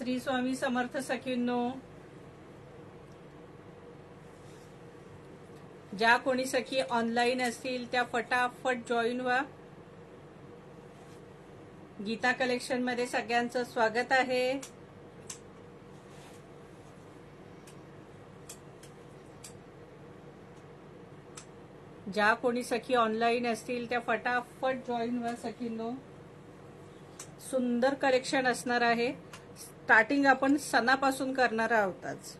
श्री स्वामी समर्थ सखींनो, ज्या कोणी सखी ऑनलाईन असतील त्या फटाफट जॉईन व्हा. गीता कलेक्शन मध्ये सगळ्यांचं स्वागत आहे. ज्या कोणी सखी ऑनलाईन असतील त्या फटाफट जॉईन व्हा सखींनो. सुंदर कलेक्शन असणार आहे. स्टार्टिंग आपण सणापासून करणार आहोत. आज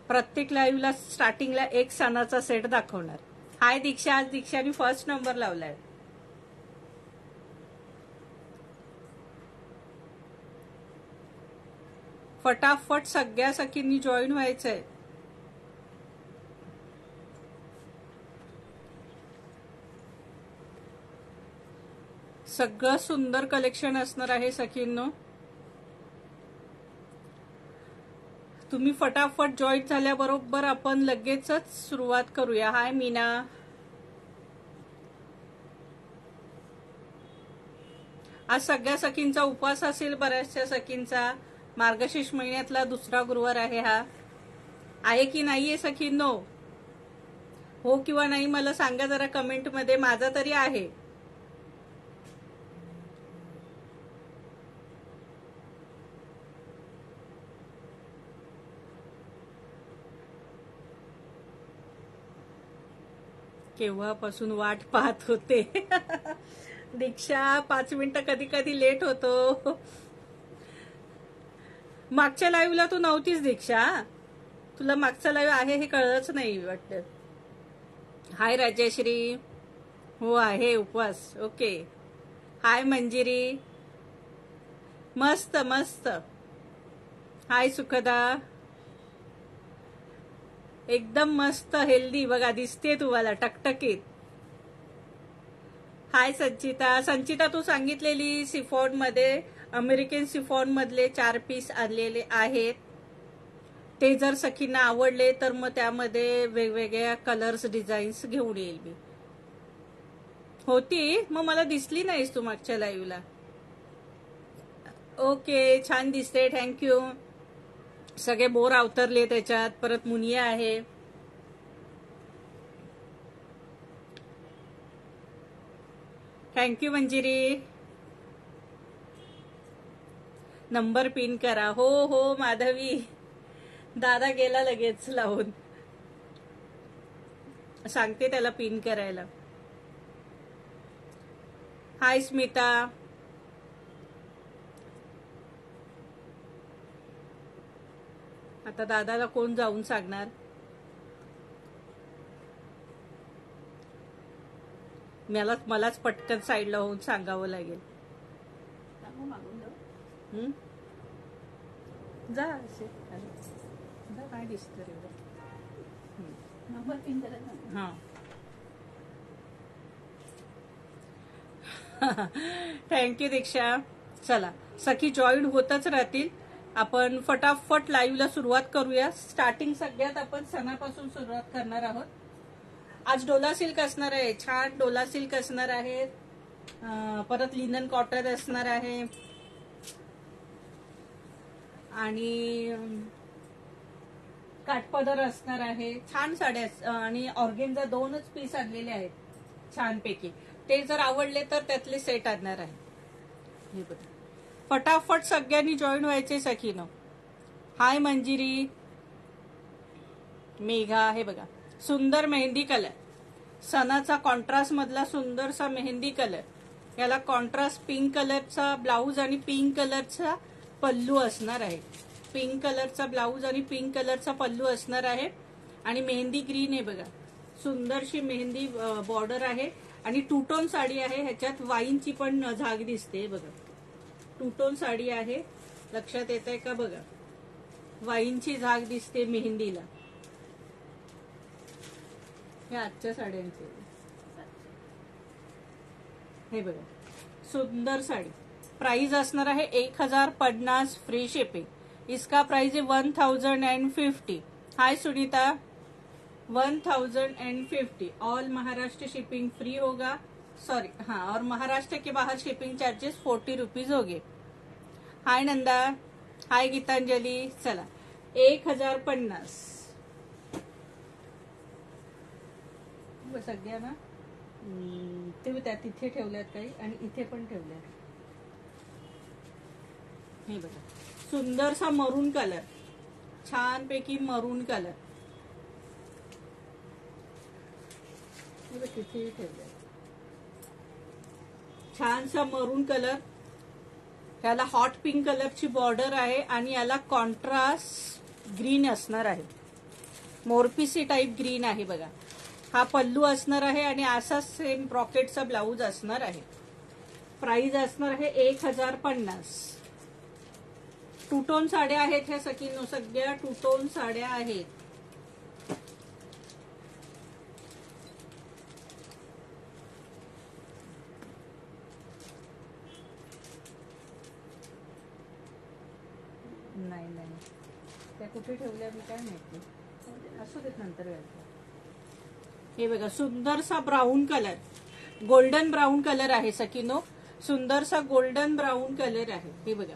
प्रत्येक लाईव्हला स्टार्टिंगला एक सणाचा सेट दाखवणार. हाय दीक्षा, आज दीक्षाने फर्स्ट नंबर लावलाय. फटाफट सगळ्या सखींनी जॉईन व्हायचंय. सगळं सुंदर कलेक्शन असणार आहे सखींनो. तुम्ही फटाफट जॉईन झाल्याबरोबर आपण लगेचच सुरुवात करूया. हाय मीना, आज सगळ्या सखींचा उपवास असेल. बऱ्याचशा सखींचा मार्गशीर्ष महिन्यातला दुसरा गुरुवार आहे. हा आहे की नाहीये सखींनो? हो किंवा नाही मला सांगा जरा कमेंट मध्ये. माझा तरी आहे. केव्हापासून वाट पाहत होते. दीक्षा 5 मिनिटं कधी कधी लेट होतो. मागच्या लाईव्हला तू नव्हतीस दीक्षा. तुला मागचा लाईव्ह आहे हे कळलंच नाही वाटतं. हाय राजेश्री, हो आहे उपवास. ओके. हाय मंजिरी, मस्त मस्त. हाय सुखदा, एकदम मस्त हेल्दी बघा दिसते तुम्हाला टकटकीत. हाय संचिता. संचिता तू सांगितलेली सिफॉन मध्ये अमेरिकन सिफॉन मधले 4 पीस आणलेले आहेत. ते जर सखींना आवडले तर मग त्यामध्ये वेगवेगळ्या कलर्स डिझाईन्स घेऊन येईल मी. होती मग मला दिसली नाहीस तू मागच्या लाईव्हला. ओके, छान दिसते. थँक्यू. सगळे बोर अवतरले त्याच्यात. परत मुनिया आहे. थँक्यू मंजिरी. नंबर पिन करा. हो हो माधवी, दादा गेला लगेच लावून. सांगते त्याला पिन करायला. हाय स्मिता. आता दादाला कोण जाऊन सांगणार. मलाच पटकन साईडला होऊन सांगावं लागेल. जा असे काय दिसत रे. हा थँक्यू दीक्षा. चला सखी जॉईन होतच राहतील. आपण फटाफट लाईव्हला सुरुवात करूया. स्टार्टिंग सगळ्यात आपण सणापासून सुरुवात करणार आहोत. आज डोला सिल्क असणार आहे. छान डोला सिल्क असणार आहे. परत लिनन कॉटन असणार आहे आणि काठपदर असणार आहे. छान साड्या आणि ऑर्गेन्झा 2च पीस आणलेले आहेत छानपैकी. ते जर आवडले तर त्यातले सेट आणणार आहे. हे बघा फटाफट सगळ्यांनी जॉईन व्हायचे सखीनो. हाय मंजिरी, मेघा. हे बघा सुंदर मेहंदी कलर, सणाचा कॉन्ट्रास्ट मधला सुंदरसा मेहंदी कलर. याला कॉन्ट्रास्ट पिंक कलरचा ब्लाऊज आणि पिंक कलरचा पल्लू असणार आहे. पिंक कलरचा ब्लाऊज आणि पिंक कलरचा पल्लू असणार आहे. आणि मेहंदी ग्रीन आहे बघा. सुंदरशी मेहंदी बॉर्डर आहे आणि 2 टोन साडी आहे. ह्याच्यात वाईनची पण झाग दिसते बघा. 2 टोन साडी आहे. लक्षात येत आहे का बघा. वाईनची झाग दिसते मेहंदीला. हे आजच्या साड्यांचे. हे बघा सुंदर साडी. प्राइस असणार आहे 1050 फ्री शिपिंग. इसका प्राइस है 1050. Hi Sunita, 1050. All Maharashtra shipping free होगा. सॉरी, हाँ, और महाराष्ट्र के बाहर शिपिंग चार्जेस 40 रुपीज होगे. हाय नंदा, हाय गीतांजली. चला 1050 सगळ्या ना. ते त्या तिथे ठेवल्यात काही आणि इथे पण ठेवल्यात. हे बघा, सुंदरसा मरून कलर, छानपैकी मरून कलर. तिथेही ठेवल्यात. छानसा मरून कलर. याला हॉट पिंक कलरची बॉर्डर आहे आणि याला कॉन्ट्रास्ट ग्रीन असणार आहे. मोरपिसी टाइप ग्रीन आहे बघा. हा पल्लू असणार आहे आणि असा सेम ब्रॉकेटचा ब्लाऊज असणार आहे. प्राइस असणार आहे 1050. टू टोन साड्या आहेत ह्या सगळ्या. सगळ्या टू टोन साड्या आहेत. नाही नाही, त्या कुठे ठेवल्या मी काय माहिती. असू देत, नंतर घालतो. हे बघा, सुंदरसा brown colour, golden brown colour आहे सकिनो. सुंदरसा गोल्डन ब्राऊन कलर आहे. हे बघा.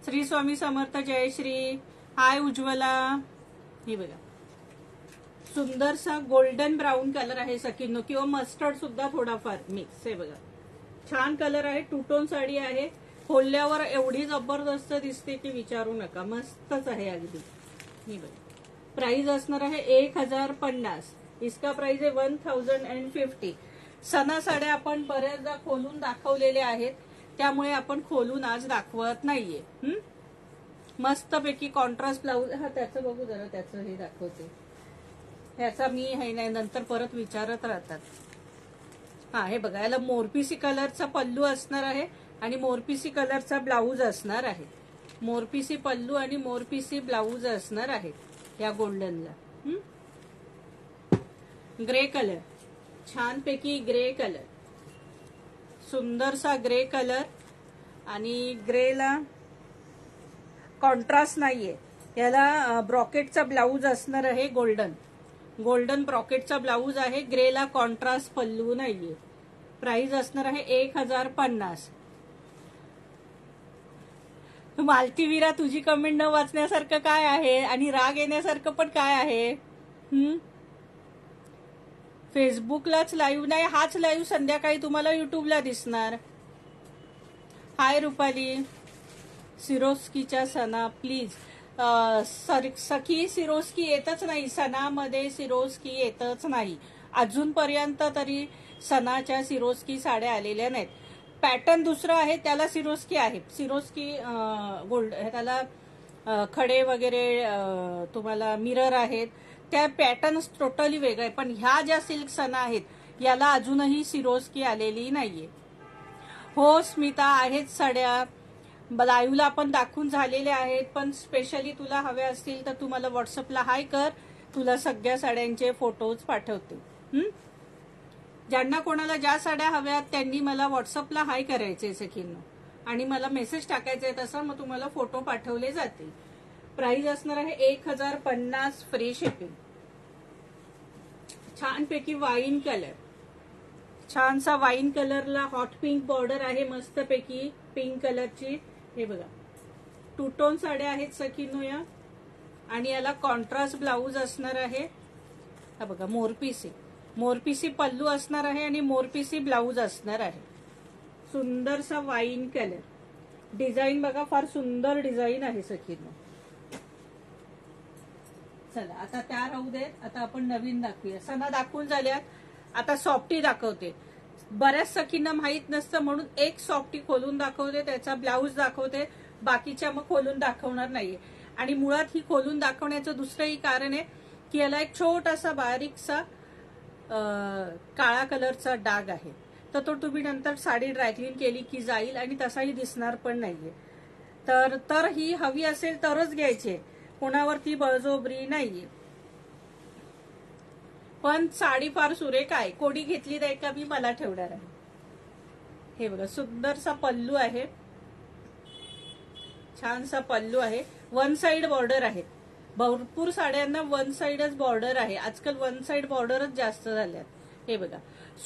श्री स्वामी समर्थ, जय श्री. हाय उज्ज्वला. हे बघा, सुंदरसा गोल्डन ब्राऊन कलर आहे सकिनो, किंवा मस्टर्ड सुद्धा थोडाफार मिक्स. हे बघा, छान कलर आहे. टू टोन साडी आहे. खोलल्यावर एवढी जबरदस्त दिसते की विचारू नका. मस्तच आहे अगदी. हे बघा, प्राइस असणार आहे 1050. इसका प्राइस आहे 1050. सणा साड्या आपण बऱ्याचदा खोलून दाखवलेल्या आहेत, त्यामुळे आपण खोलून आज दाखवत नाहीये. मस्तपैकी कॉन्ट्रास्ट ब्लाऊज. हा, त्याचं बघू जरा, त्याचं हे दाखवते. ह्याचा मी हे नाही, नंतर परत विचारत राहतात. हा, हे बघा, याला मोरपिसी कलरचा पल्लू असणार आहे आणि मोरपिसी कलरचा ब्लाऊज असणार आहे. मोरपिसी पल्लू आणि मोरपिसी ब्लाऊज असणार आहे या गोल्डनला. ग्रे कलर, छानपैकी ग्रे कलर, सुंदरसा ग्रे कलर. आणि ग्रेला कॉन्ट्रास्ट नाहीये. याला ब्रॉकेटचा ब्लाऊज असणार आहे. गोल्डन गोल्डन ब्रॉकेटचा ब्लाऊज आहे. ग्रेला कॉन्ट्रास्ट पल्लू नाहीये. प्राइस असणार आहे 1050. मालतीवीरा, तुझी कमेंट न वाचण्यासारखं काय आहे आणि राग येण्यासारखं पण काय आहे? फेसबुकलाच लाईव्ह नाही, हाच लाईव्ह संध्याकाळी तुम्हाला युट्यूबला दिसणार. हाय रुपाली. सिरोस्कीच्या सणा प्लीज. सखी, सिरोस्की येतच नाही सणामध्ये. सिरोस्की येतच नाही अजूनपर्यंत तरी. सणाच्या सिरोस्की साड्या आलेल्या नाहीत. पॅटर्न दुसरा आहे, त्याला सिरोस्की आहे. सिरोस्की गोल्ड, त्याला खडे वगैरे तुम्हाला मिरर आहेत. त्या पॅटर्न टोटली वेगळं आहे. पण ह्या ज्या सिल्क सणा आहेत याला अजूनही सिरोस्की आलेली नाहीये. हो स्मिता, आहेत साड्या लाईव्हला आपण दाखवून झालेल्या आहेत. पण स्पेशली तुला हव्या असतील तर तू मला व्हॉट्सअपला हाय कर. तुला सगळ्या साड्यांचे फोटोज पाठवते. ज्यांना कोणाला ज्या साड्या हव्यात त्यांनी मला व्हॉट्सअपला हाय करायचे सखींनो, आणि मला मेसेज टाकायचा आहे तसा. मग तुम्हाला फोटो पाठवले जातील. प्राइस असणार आहे 1050 फ्री शिपिंग. छानपैकी वाईन कलर, छानसा वाईन कलरला हॉट पिंक बॉर्डर आहे मस्तपैकी पिंक कलरची. हे बघा, टू टोन साड्या आहेत सखींनो या. आणि याला कॉन्ट्रास्ट ब्लाऊज असणार आहे. हा बघा, मोरपिसी मोरपिसी पल्लू असणार आहे आणि मोरपिसी ब्लाऊज असणार आहे. सुंदरसा वाईन कलर. डिझाईन बघा, फार सुंदर डिझाईन आहे सखींनो. चला आता त्या राहू देत. आता आपण नवीन दाखवूया. सणा दाखवून झाल्यात. आता सॉफ्टी दाखवते. बऱ्याच सखींना माहित नसतं म्हणून एक सॉफ्टी खोलून दाखवते, त्याचा ब्लाऊज दाखवते. बाकीच्या मग खोलून दाखवणार नाहीये. आणि मुळात ही खोलून दाखवण्याचं दुसरंही कारण आहे की याला एक छोटासा बारीकसा काळा कलरचा डाग आहे. तर तो तुम्ही नंतर साडी ड्रायक्लीन केली की जाईल आणि तसाही दिसणार पण नाहीये. तर ही हवी असेल तरच घ्यायची, कोणावरती बळजोबरी नाहीये. पण साडी फार सुरेख आहे. कोणी घेतली नाही का मी मला ठेवणार आहे. हे बघा, सुंदरसा पल्लू आहे. छानसा पल्लू आहे. वन साइड बॉर्डर आहे. भरपूर साड्यांना वन साइडच बॉर्डर आहे. आजकाल वन साइड बॉर्डरच जास्त झाल्यात. हे बघा,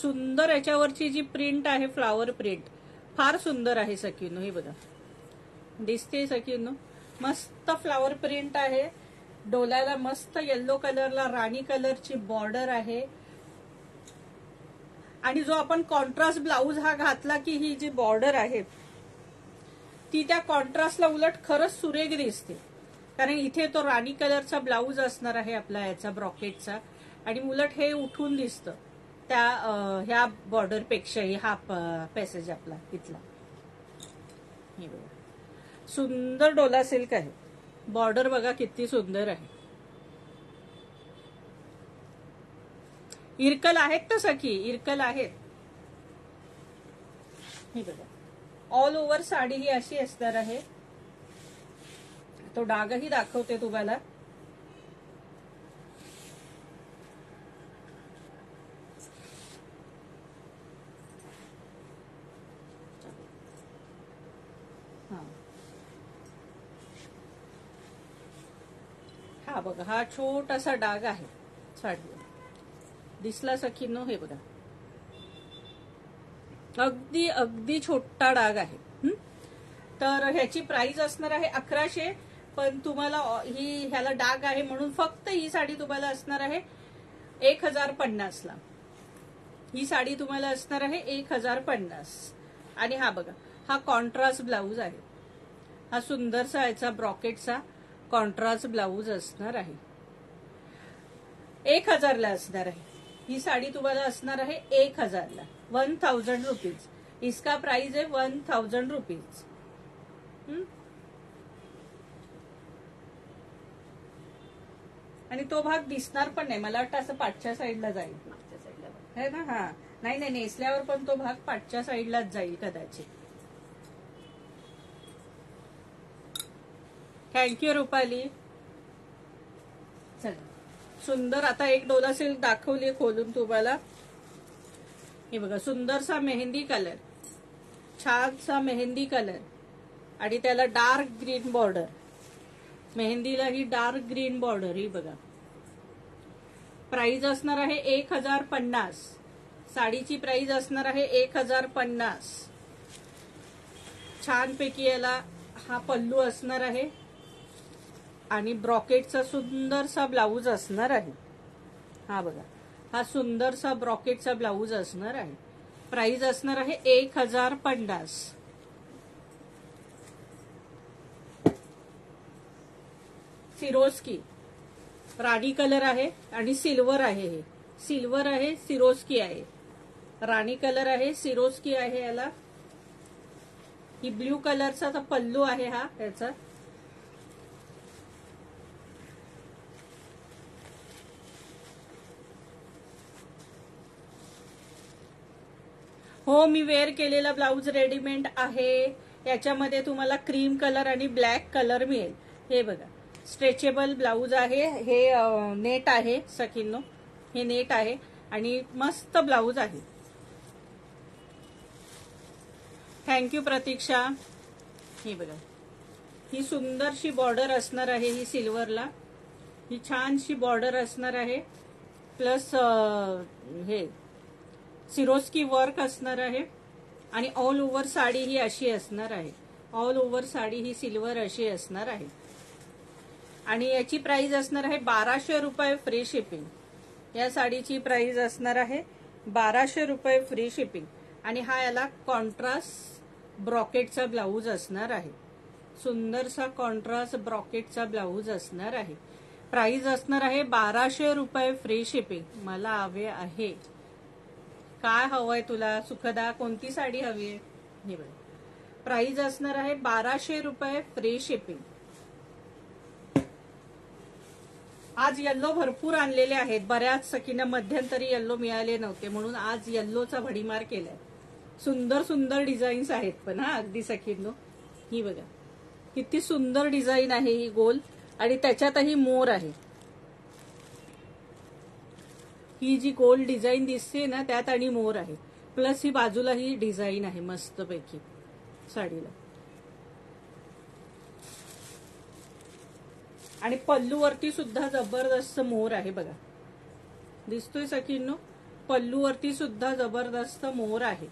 सुंदर याच्यावरची जी प्रिंट आहे फ्लावर प्रिंट फार सुंदर आहे सखीनो. हे बघा, दिसते सखीनो, मस्त फ्लावर प्रिंट आहे. डोल्याला मस्त येल्लो कलरला राणी कलरची बॉर्डर आहे. आणि जो आपण कॉन्ट्रास्ट ब्लाऊज हा घातला की ही जी बॉर्डर आहे ती त्या कॉन्ट्रास्टला उलट खरंच सुरेख दिसते. कारण इथे तो राणी कलरचा ब्लाऊज असणार आहे आपला याचा ब्रॉकेटचा, आणि उलट हे उठून दिसतं त्या ह्या बॉर्डर पेक्षाही. हा पॅसेज आपला इथला हे बघा, सुंदर डोला सिल्क आहे. बॉर्डर बघा किती सुंदर आहे. इरकल आहेत तर सखी, इरकल आहेत. हे बघा, ऑल ओव्हर साडी ही अशी असणार आहे. तो डागही दाखवते तुम्हाला. हा बघा, हा छोटासा डाग आहे साडीवर, दिसला सखींनो. हे बघा, अगदी अगदी छोटा डाग आहे. तर ह्याची प्राइस असणार आहे 1100. पण तुम्हाला ह्याला डाग आहे म्हणून फक्त ही साडी तुम्हाला असणार आहे 1050 ला. ही साडी तुम्हाला असणार आहे 1050. आणि हा बघा, हा कॉन्ट्रास्ट ब्लाऊज आहे. हा सुंदरसा याचा ब्रॉकेटचा कॉन्ट्रास्ट ब्लाऊज असणार आहे. 1000 ला असणार आहे. ही साडी तुम्हाला असणार आहे 1000 ला, 1000 रुपीज. इसका प्राइस आहे 1000 रुपीज. आणि तो भाग दिसणार पण नाही, मला वाटतं असं पाठच्या साईडला जाईल है ना. हा, नाही नाही, नेसल्यावर पण तो भाग पाठच्या साईडलाच जाईल कदाचित. थँक्यू रुपाली. चला, सुंदर. आता एक डोला सिल्क दाखवली खोलून तुम्हाला. हे बघा, सुंदरसा मेहंदी कलर, छानसा मेहंदी कलर, आणि त्याला डार्क ग्रीन बॉर्डर. मेहंदीला ही डार्क ग्रीन बॉर्डर. ही बघा, प्राइस असणार आहे 1050. साडीची प्राइस असणार आहे 1050. छानपैकी याला हा पल्लू असणार आहे आणि ब्रॉकेटचा सुंदरसा ब्लाऊज असणार आहे. हा बघा, हा सुंदरसा ब्रॉकेटचा ब्लाऊज असणार आहे. प्राइस असणार आहे 1050. सिरोस्की राणी कलर आहे आणि सिल्वर आहे. हे सिल्वर आहे, सिरोस्की आहे. राणी कलर आहे, सिरोस्की आहे. याला ही ब्ल्यू कलरचा पल्लू आहे हा याचा. हो, मी वेअर केलेला ब्लाऊज रेडीमेड आहे. याच्यामध्ये तुम्हाला क्रीम कलर आणि ब्लॅक कलर मिळेल. हे बघा, स्ट्रेचेबल ब्लाऊज आहे. हे नेट आहे सखींनो, हे नेट आहे आणि मस्त ब्लाऊज आहे. थँक्यू प्रतीक्षा. हे बघा, ही सुंदरशी बॉर्डर असणार आहे. ही सिल्वरला ही छानशी बॉर्डर असणार आहे. प्लस हे सिरोस्की वर्क असणार आहे. आणि ऑल ओव्हर साडी ही अशी असणार आहे. ऑल ओव्हर साडी ही सिल्वर अशी असणार आहे. आणि याची प्राइस असणार आहे 1200 रुपये फ्री शिपिंग. या साडीची प्राइस असणार आहे 1200 रुपये फ्री शिपिंग. आणि हा याला कॉन्ट्रास्ट ब्रॉकेटचा ब्लाऊज असणार आहे. सुंदरसा कॉन्ट्रास्ट ब्रॉकेटचा ब्लाऊज असणार आहे. प्राइस असणार आहे 1200 रुपये फ्री शिपिंग. मला हवे आहे. काय हवंय तुला सुखदा, कोणती साडी हवी आहे? हे बघ, प्राइस असणार आहे 1200 रुपये फ्री शिपिंग. आज येल्लो भरपूर आणलेले आहेत. बऱ्याच सखींना मध्यंतरी येल्लो मिळाले नव्हते म्हणून आज येल्लोचा भडीमार केलाय. सुंदर सुंदर डिझाईन्स आहेत पण हा अगदी सखींनो. ही बघा किती सुंदर डिझाईन आहे ही गोल, आणि त्याच्यातही मोर आहे. ही जी गोल डिझाईन दिसते ना त्यात आणि मोर आहे. प्लस ही बाजूला ही डिझाईन आहे मस्तपैकी साडीला. आणि पल्लूवरती सुद्धा जबरदस्त मोर आहे बघा, दिसतोय सखींनो. पल्लूवरती सुद्धा जबरदस्त मोर आहे.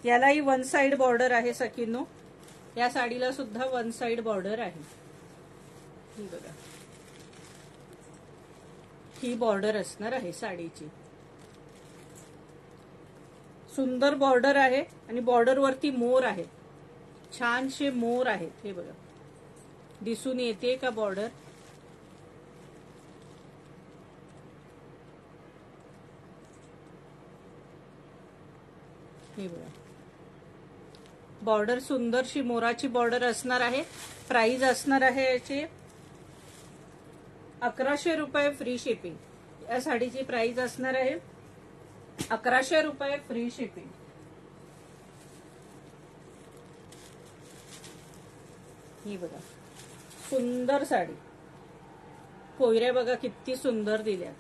यालाही वन साइड बॉर्डर आहे सखींनो. या साडीला सुद्धा वन साइड बॉर्डर आहे. ही बघा, ही बॉर्डर असणार आहे साडीची. सुंदर बॉर्डर आहे आणि बॉर्डर वरती मोर आहे. छानशे मोर आहेत. हे बघा, दिसून येते का बॉर्डर? हे बघा, बॉर्डर सुंदरशी मोराची बॉर्डर असणार आहे. प्राइस असणार आहे याची 1100 रुपये फ्री शिपिंग. या साडीची प्राइस असणार आहे 1100 रुपये फ्री शिपिंग. ही बघा, सुंदर साडी. कोयऱ्या बघा किती सुंदर दिल्या.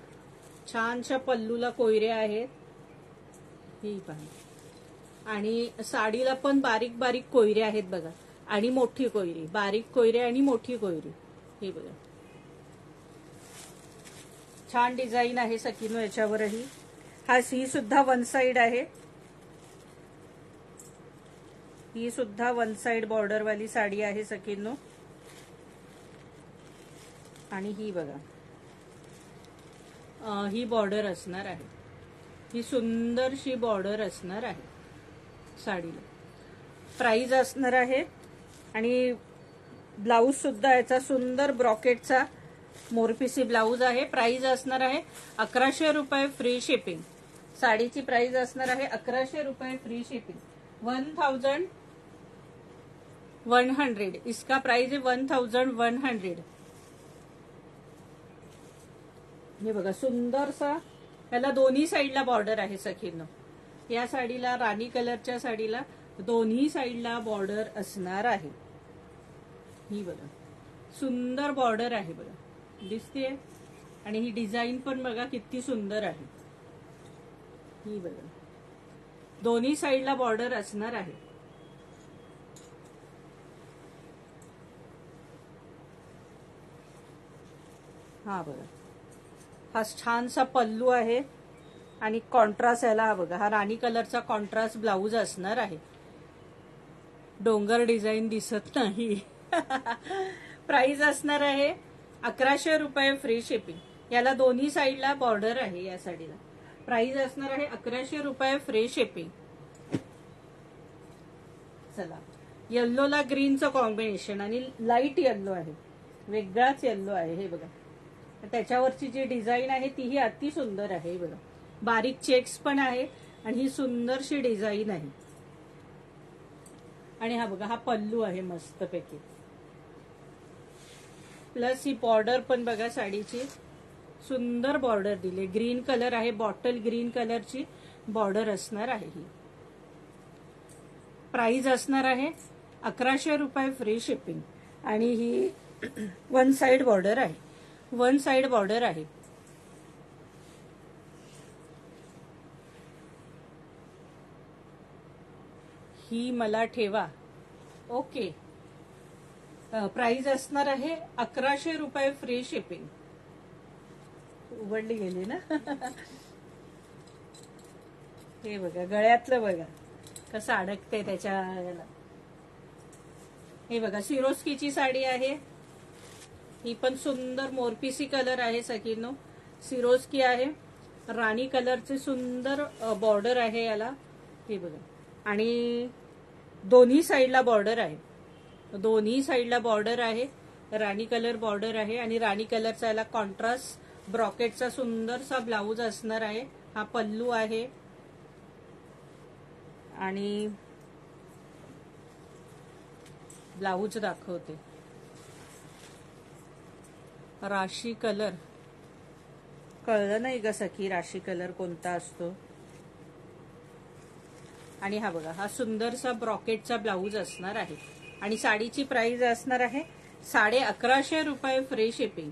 छानशा पल्लूला कोयऱ्या आहेत. ही पहा, आणि साडीला पण बारीक बारीक कोयऱ्या आहेत बघा, आणि मोठी कोयरी. बारीक कोयऱ्या आणि मोठी कोयरी. हे बघा, छान डिझाईन आहे सखीनो याच्यावरही. ही सुद्धा वन साइड आहे. ही सुद्धा वन साइड बॉर्डर वाली साडी आहे सखीनो. आणि ही बघा, ही बॉर्डर असणार आहे. ही सुंदरशी बॉर्डर असणार आहे साडीला. प्राइस असणार आहे. आणि ब्लाऊज सुद्धा याचा सुंदर ब्रॉकेटचा मोरपिसी ब्लाऊज आहे. प्राइस असणार आहे 1100 रुपये फ्री शिपिंग. साडीची प्राइस असणार आहे 1100 रुपये फ्री शिपिंग. 1100. इसका प्राइस है 1100. हे बघा, सुंदरसा. याला दोन्ही साईडला बॉर्डर आहे सखींनो. या साडीला, राणी कलरच्या साडीला दोन्ही साईडला बॉर्डर असणार आहे. ही बघा, सुंदर बॉर्डर आहे बघा, दिसते. आणि ही डिझाईन पण बघा किती सुंदर आहे. ही बघा, दोन्ही साईडला बॉर्डर असणार आहे. हा बघा, हा छानसा पल्लू आहे. आणि कॉन्ट्रास्ट याला हा बघा, हा राणी कलरचा कॉन्ट्रास्ट ब्लाऊज असणार आहे. डोंगर डिझाईन दिसत नाही. प्राइस असणार आहे 1100 रुपये फ्री शिपिंग. याला दोन्ही साईडला बॉर्डर आहे. या साडीला प्राइस असणार आहे 1100 रुपये फ्री शिपिंग. चला, येल्लोला ग्रीनचं कॉम्बिनेशन आणि लाईट येल्लो आहे, वेगळाच येल्लो आहे. हे बघा, त्याच्यावरची जी डिझाईन आहे तीही अति सुंदर आहे. बघा, बारीक चेक्स पण आहे आणि ही सुंदरशी डिझाईन आहे. आणि हा बघा, हा पल्लू आहे मस्तपैकी. प्लस ही बॉर्डर पण बघा, साडीची सुंदर बॉर्डर दिली. ग्रीन कलर आहे, बॉटल ग्रीन कलरची बॉर्डर असणार आहे. ही प्राइस असणार आहे 1100 रुपये फ्री शिपिंग. आणि ही वन साइड बॉर्डर आहे. वन साइड बॉर्डर आहे. ही मला ठेवा. ओके. प्राइस असणार आहे 1100 रुपये फ्री शिपिंग. उघडली गेली ना. हे बघा, गळ्यातलं बघा कसं अडकते त्याच्या याला. हे बघा, सिरोस्कीची साडी आहे. ही पण सुंदर मोरपिसी कलर आहे सखीनो. सिरोस्की आहे, राणी कलरचे सुंदर बॉर्डर आहे याला. हे बघा, आणि दोन्ही साईडला बॉर्डर आहे. दोन्ही साईडला बॉर्डर आहे. राणी कलर बॉर्डर आहे आणि राणी कलरचा याला कॉन्ट्रास्ट ब्रॉकेटचा सुंदरसा ब्लाऊज असणार आहे. हा पल्लू आहे. आणि ब्लाऊज दाखवते. राशी कलर कळलं नाही ग सखी, राशी कलर कोणता असतो. आणि हा बघा, हा सुंदरसा ब्रॉकेटचा ब्लाऊज असणार आहे. आणि साडीची प्राइस असणार आहे 1150 रुपये फ्री शिपिंग.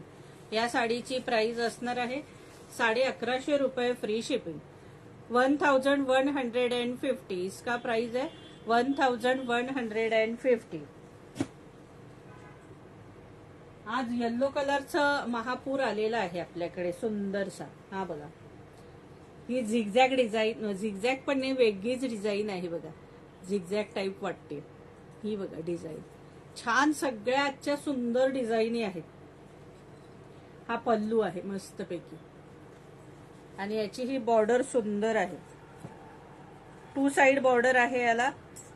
या साडीची प्राइस असणार आहे 1150 रुपये फ्री शिपिंग. 1150. इसका प्राइस है 1150. आज येल्लो कलरचं महापूर आलेला आहे आपल्याकडे सुंदरसा. हा बघा, ही झिगझॅग डिझाईन, झिगझॅग पण नाही, वेगळीच डिझाईन आहे बघा, झिगझॅग टाईप वाटते ही बघा डिझाईन. छान, सगळ्या आजच्या सुंदर डिझाईनी आहेत. हा पल्लू आहे मस्तपैकी आणि याची ही बॉर्डर सुंदर आहे. 2 साइड बॉर्डर आहे याला,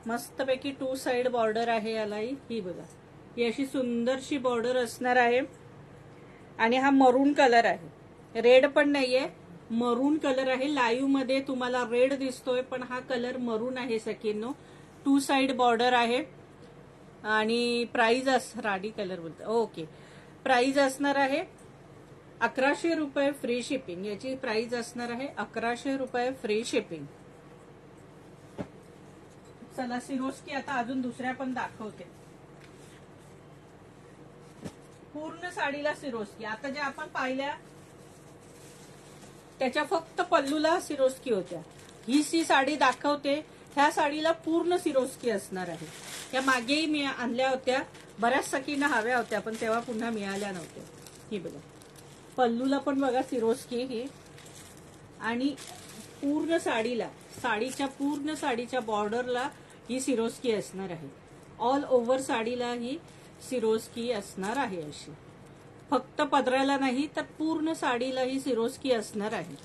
मस्तपैकी 2 साइड बॉर्डर आहे याला. ही बघा, ही अशी सुंदरशी बॉर्डर असणार आहे. आणि हा मरून कलर आहे, रेड पण नाहीये, मरून कलर आहे. लाईव्ह मध्ये तुम्हाला रेड दिसतोय पण हा कलर मरून आहे सखींनो. 2 साइड बॉर्डर आहे. आणि प्राइस राडी कलर बोलतो, ओके. प्राइस असणार आहे 1100 रुपये फ्री शिपिंग. याची प्राइस असणार आहे 1100 रुपये फ्री शिपिंग. चला सिरोस्की आता अजून दुसऱ्या पण दाखवते. पूर्ण साडीला सिरोस्की. आता ज्या आपण पाहिल्या त्याच्या फक्त पल्लूला सिरोस्की होत्या. ही साडी दाखवते, ह्या साडीला पूर्ण सिरोस्की असणार आहे. या मागेही मी आणल्या होत्या, बऱ्याच सखींना हव्या होत्या पण तेव्हा पुन्हा मिळाल्या नव्हत्या. ही बघा, पल्लूला पण बघा सिरोस्की ही. आणि पूर्ण साडीला, साडीच्या पूर्ण साडीच्या बॉर्डरला ही सिरोस्की असणार आहे. ऑल ओव्हर साडीला ही सिरोस्की असणार आहे अशी. फक्त पदराला नाही तर पूर्ण साडीला ही सिरोस्की असणार आहे.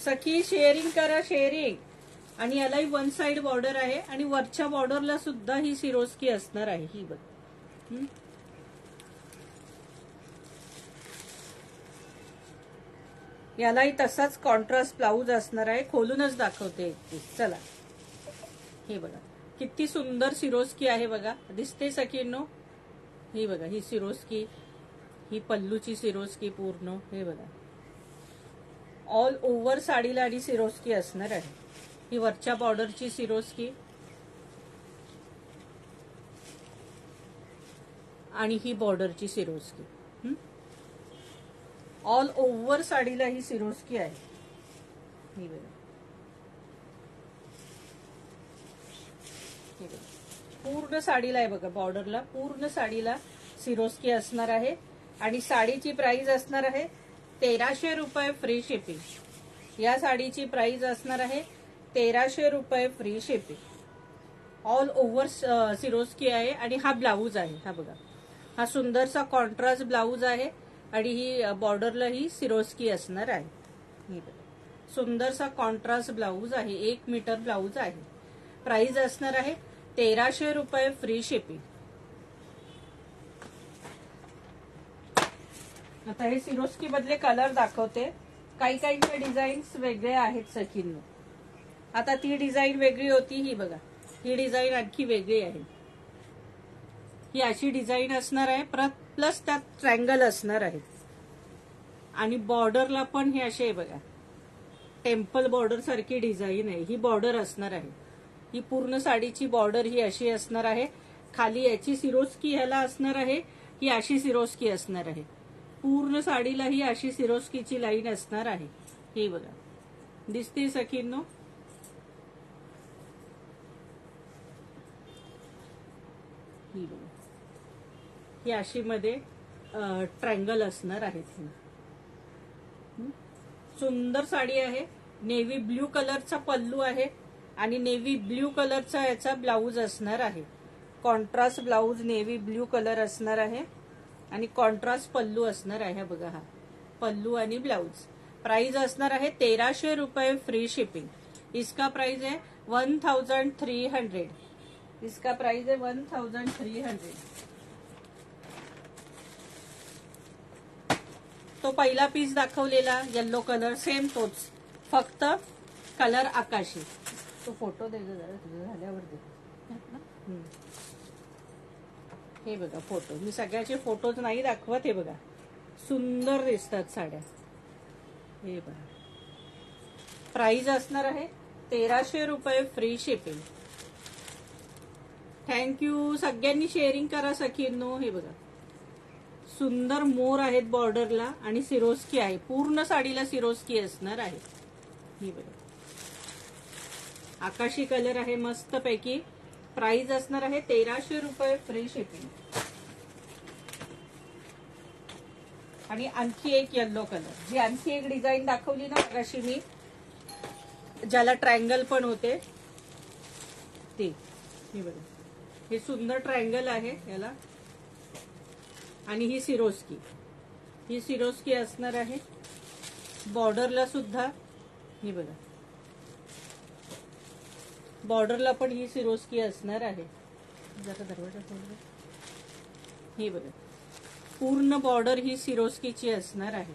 सखी शेअरिंग करा, शेअरिंग. आणि यालाही 1 साइड बॉर्डर आहे आणि वरच्या बॉर्डरला सुद्धा ही सिरोस्की असणार आहे. ही बघ, यालाही तसाच कॉन्ट्रास्ट ब्लाऊज असणार आहे. खोलूनच दाखवते एक पीस. चला, हे बघा किती सुंदर सिरोस्की आहे बघा, दिसते सखींनो. ही बघा, ही सिरोस्की, ही पल्लूची सिरोस्की पूर्ण. हे बघा, ऑल ओव्हर साडीला आणि सिरोस्की असणार आहे. ही वरच्या बॉर्डरची सिरोस्की आणि ही बॉर्डरची सिरोस्की. ऑल ओव्हर साडीला ही सिरोस्की आहे. ही बघा, पूर्ण साडीला आहे बघा, बॉर्डरला पूर्ण साडीला सिरोस्की असणार आहे. आणि साडीची प्राइस असणार आहे 1300 रुपये फ्री शिपिंग. या साडीची प्राइस असणार आहे 1300 रुपये free shipping. All over Swarovski आहे. आणि हा ब्लाऊज आहे, हा बघा, हा सुंदरसा कॉन्ट्रास्ट ब्लाऊज आहे. आणि ही बॉर्डरला ही सिरोस्की असणार आहे. ही बघा, सुंदरसा कॉन्ट्रास्ट ब्लाऊज आहे, 1 मीटर ब्लाऊज आहे. प्राइस असणार आहे 1300 रुपये फ्री शिपिंग. आता हे सिरोस्की बदले कलर दाखवते. काही काहींचे डिझाईन्स वेगळे आहेत सखींनो. आता ती डिझाईन वेगळी होती, ही बघा, ही डिझाईन आणखी वेगळी आहे. ही अशी डिझाईन असणार आहे, प्लस त्यात ट्रँगल असणार आहे. आणि बॉर्डरला पण हे असे बघा, टेम्पल बॉर्डर सारखी डिझाईन आहे. ही बॉर्डर असणार आहे. ही पूर्ण साडीची बॉर्डर ही अशी असणार आहे. खाली याची सिरोस्की ह्याला असणार आहे, ही अशी सिरोस्की असणार आहे. पूर्ण साडीला ही अशी सिरोस्कीची लाईन असणार आहे. ही बघा, दिसते सखींनो. ही बघा, ही अशी मध्ये ट्रँगल असणार आहेत. सुंदर साडी आहे. नेव्ही ब्ल्यू कलरचा पल्लू आहे आणि नेव्ही ब्ल्यू कलरचा याचा ब्लाऊज असणार आहे. Contrast blouse navy blue colour असणार आहे आणि कॉन्ट्रास्ट पल्लू असणार आहे. बघा, हा पल्लू आणि ब्लाऊज. प्राइस असणार आहे 1300 रुपये फ्री शिपिंग. इसका प्राइस है 1300. इसका प्राइस है 1300. तो पहिला पीस दाखवलेला येल्लो कलर सेम तोच, फक्त कलर आकाशी. तो फोटो दे जरा, तुझं झाल्यावर दे. हे बघा फोटो, मी सगळ्याचे फोटोज नाही दाखवत. हे बघा, सुंदर दिसतात साड्या. हे बघा, प्राइस असणार आहे 1300 रुपये फ्री शिपिंग. थँक्यू. सगळ्यांनी शेअरिंग करा सखींनो. हे बघा, सुंदर मोर आहेत बॉर्डरला आणि सिरोस्की आहे. पूर्ण साडीला सिरोस्की असणार आहे. ही बघा, आकाशी कलर आहे मस्त पैकी. प्राइस असणार आहे 1300 रुपये, फ्री शिपिंग. आणि आणखी एक येल्लो कलर, जी आणखी एक डिझाईन दाखवली ना अशी मी, ज्याला ट्रायंगल पण होते ते. हे बघा, हे सुंदर ट्रायंगल आहे याला. आणि ही सिरोस्की, ही सिरोस्की असणार आहे. बॉर्डरला सुद्धा हे बघा, बॉर्डरला पण ही सिरोस्की असणार आहे. जरा दरवाजा खोल. हे बघा, पूर्ण बॉर्डर ही सिरोस्कीची असणार आहे.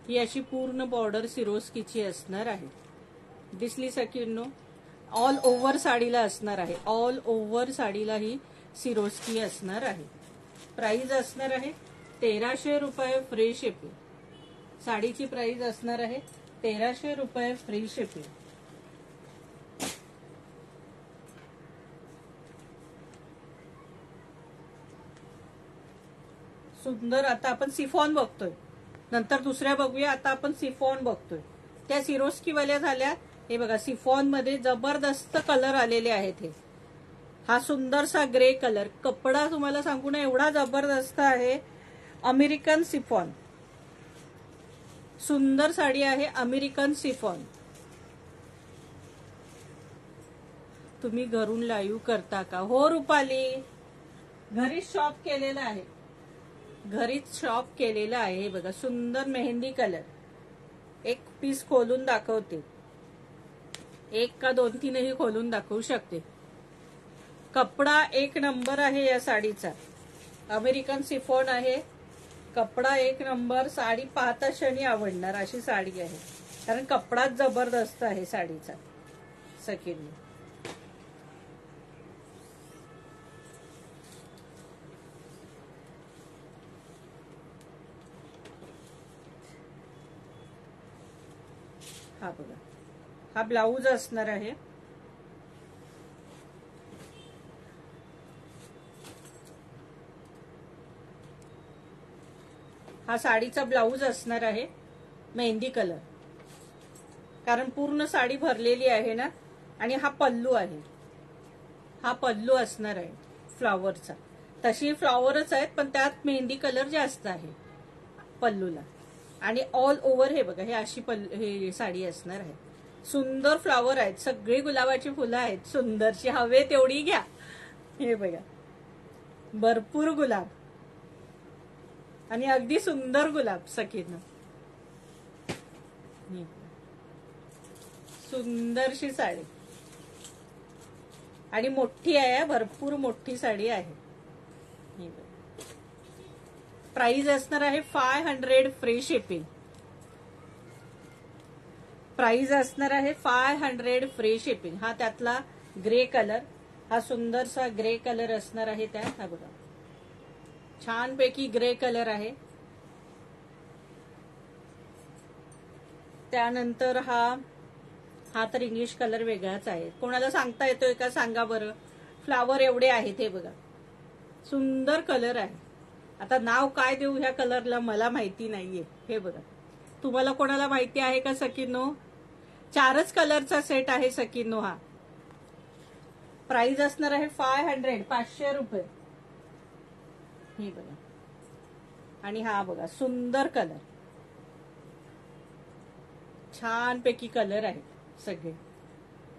ही अशी पूर्ण बॉर्डर सिरोस्कीची असणार आहे. दिसली सखींनो? ऑल ओव्हर साडीला असणार आहे. ऑल ओव्हर साडीला ही सिरोस्की असणार आहे. प्राइस असणार आहे 1300 रुपये, फ्री शिपिंग. साडीची प्राइस असणार आहे 1300 रुपये, फ्री शिपिंग. सुंदर. आता आपण सिफॉन बघतोय, नंतर दुसऱ्या बघूया. आता आपण सिफॉन बघतोय. त्या सिरोस्कीवाल्या झाल्या. हे बघा, सिफॉन मध्ये जबरदस्त कलर आलेले आहेत. हे हा सुंदरसा ग्रे कलर. कपडा तुम्हाला सांगू ना एवढा जबरदस्त आहे. अमेरिकन सिफॉन, सुंदर साडी आहे. American chiffon. तुम्ही घरून लाईव्ह करता का? हो रुपाली, घरीच शॉप केलेला आहे. घरीच शॉप केलेला आहे. हे बघा, सुंदर मेहंदी कलर. एक पीस खोलून दाखवते. एक का दोन तीनही खोलून दाखवू शकते. कपडा एक नंबर आहे या साडीचा. अमेरिकन सिफॉन आहे. कपडा एक नंबर. साडी पाहता क्षणी आवडणार अशी साडी आहे, कारण कपडाच जबरदस्त आहे साडीचा. सखींनी हा बघा, हा ब्लाऊज असणार आहे. हा साडीचा ब्लाऊज असणार आहे मेहंदी कलर, कारण पूर्ण साडी भरलेली आहे ना. आणि हा पल्लू आहे. हा पल्लू असणार आहे फ्लॉवरचा. तशी फ्लॉवरच आहेत, पण त्यात मेहंदी कलर जास्त आहे पल्लूला. आणि ऑल ओव्हर हे बघा, हे अशी हे साडी असणार आहे. सुंदर फ्लॉवर आहेत. सगळी गुलाबाची फुलं आहेत. सुंदरशी, हवे तेवढी घ्या. हे बघा, भरपूर गुलाब आणि अगदी सुंदर गुलाब. सखीनं सुंदरशी साडी आणि मोठी आहे. भरपूर मोठी साडी आहे. प्राइस असणार आहे 500, फ्री शिपिंग. प्राइस असणार आहे 500, फ्री शिपिंग. हा त्यातला ग्रे कलर, हा सुंदरसा ग्रे कलर असणार आहे त्यात. हा बघा, छानपैकी ग्रे कलर आहे. त्यानंतर हा तर इंग्लिश कलर वेगळाच आहे. कोणाला सांगता येतोय का सांगा बरं. फ्लावर एवढे आहेत. हे बघा, सुंदर कलर आहे. आता नाव काय देऊ ह्या कलरला मला माहिती नाहीये. हे बघा, तुम्हाला कोणाला माहिती आहे का सखींनो? 4च कलरचा सेट आहे सखींनो हा. प्राइस असणार आहे 500, 500 रुपये. हे बघा, आणि हा बघा सुंदर कलर, छानपैकी कलर आहे सगळे.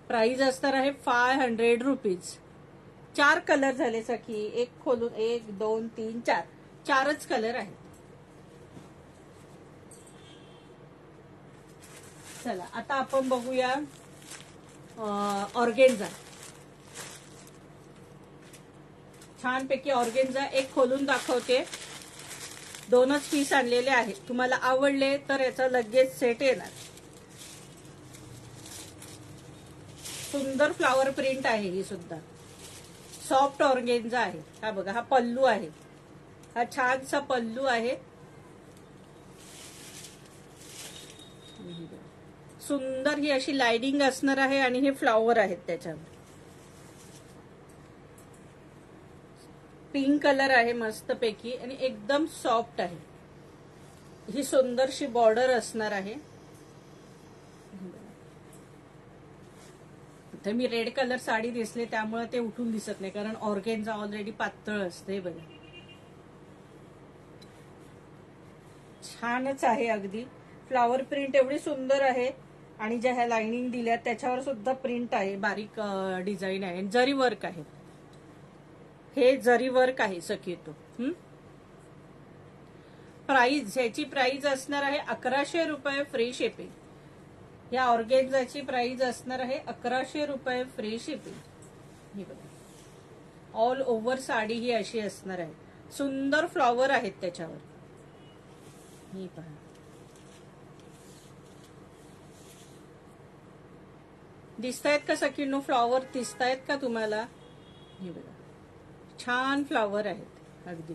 प्राइस असणार आहे 500 रुपीज. 4 कलर झाले सखी. एक खोलून 1 2 3 4, 4च कलर आहेत. चला आता आपण बघूया ऑर्गेन्झा. छानपैकी ऑर्गेन्झा. एक खोलून दाखवते. 2च पीस आणलेले आहेत. तुम्हाला आवडले तर याचा लगेच सेट येणार. सुंदर फ्लावर प्रिंट आहे ही सुद्धा. सॉफ्ट ऑर्गेन्झा आहे. हा बघा, हा पल्लू आहे. हा छानसा पल्लू आहे. सुंदर ही अशी लाइनिंग असणार आहे आणि हे फ्लावर आहेत त्याच्यावर. पिंक कलर आहे मस्तपैकी आणि एकदम सॉफ्ट आहे. ही सुंदरशी बॉर्डर असणार आहे. इथे मी रेड कलर साडी दिसले त्यामुळे ते उठून दिसत नाही, कारण ऑर्गेन्झा ऑलरेडी पातळ असते. बघा छानच आहे, अगदी फ्लावर प्रिंट एवढी सुंदर आहे. आणि ज्या ह्या लाइनिंग दिल्यात त्याच्यावर सुद्धा प्रिंट आहे, बारीक डिझाईन आहे, जरी वर्क आहे. हे जरी वर्क आहे शक्यतो. प्राइस, ह्याची प्राइस असणार आहे 1100 रुपये फ्री शिपिंग. या ऑर्गेन्झाची प्राइस असणार आहे 1100 रुपये फ्री शिपिंग. ही बघा ऑल ओव्हर साडी ही अशी असणार आहे. सुंदर फ्लॉवर आहेत त्याच्यावर. ही पहा दिसतायत का सखींनो, फ्लॉवर दिसतायत का तुम्हाला? हे बघा छान फ्लॉवर आहेत अगदी.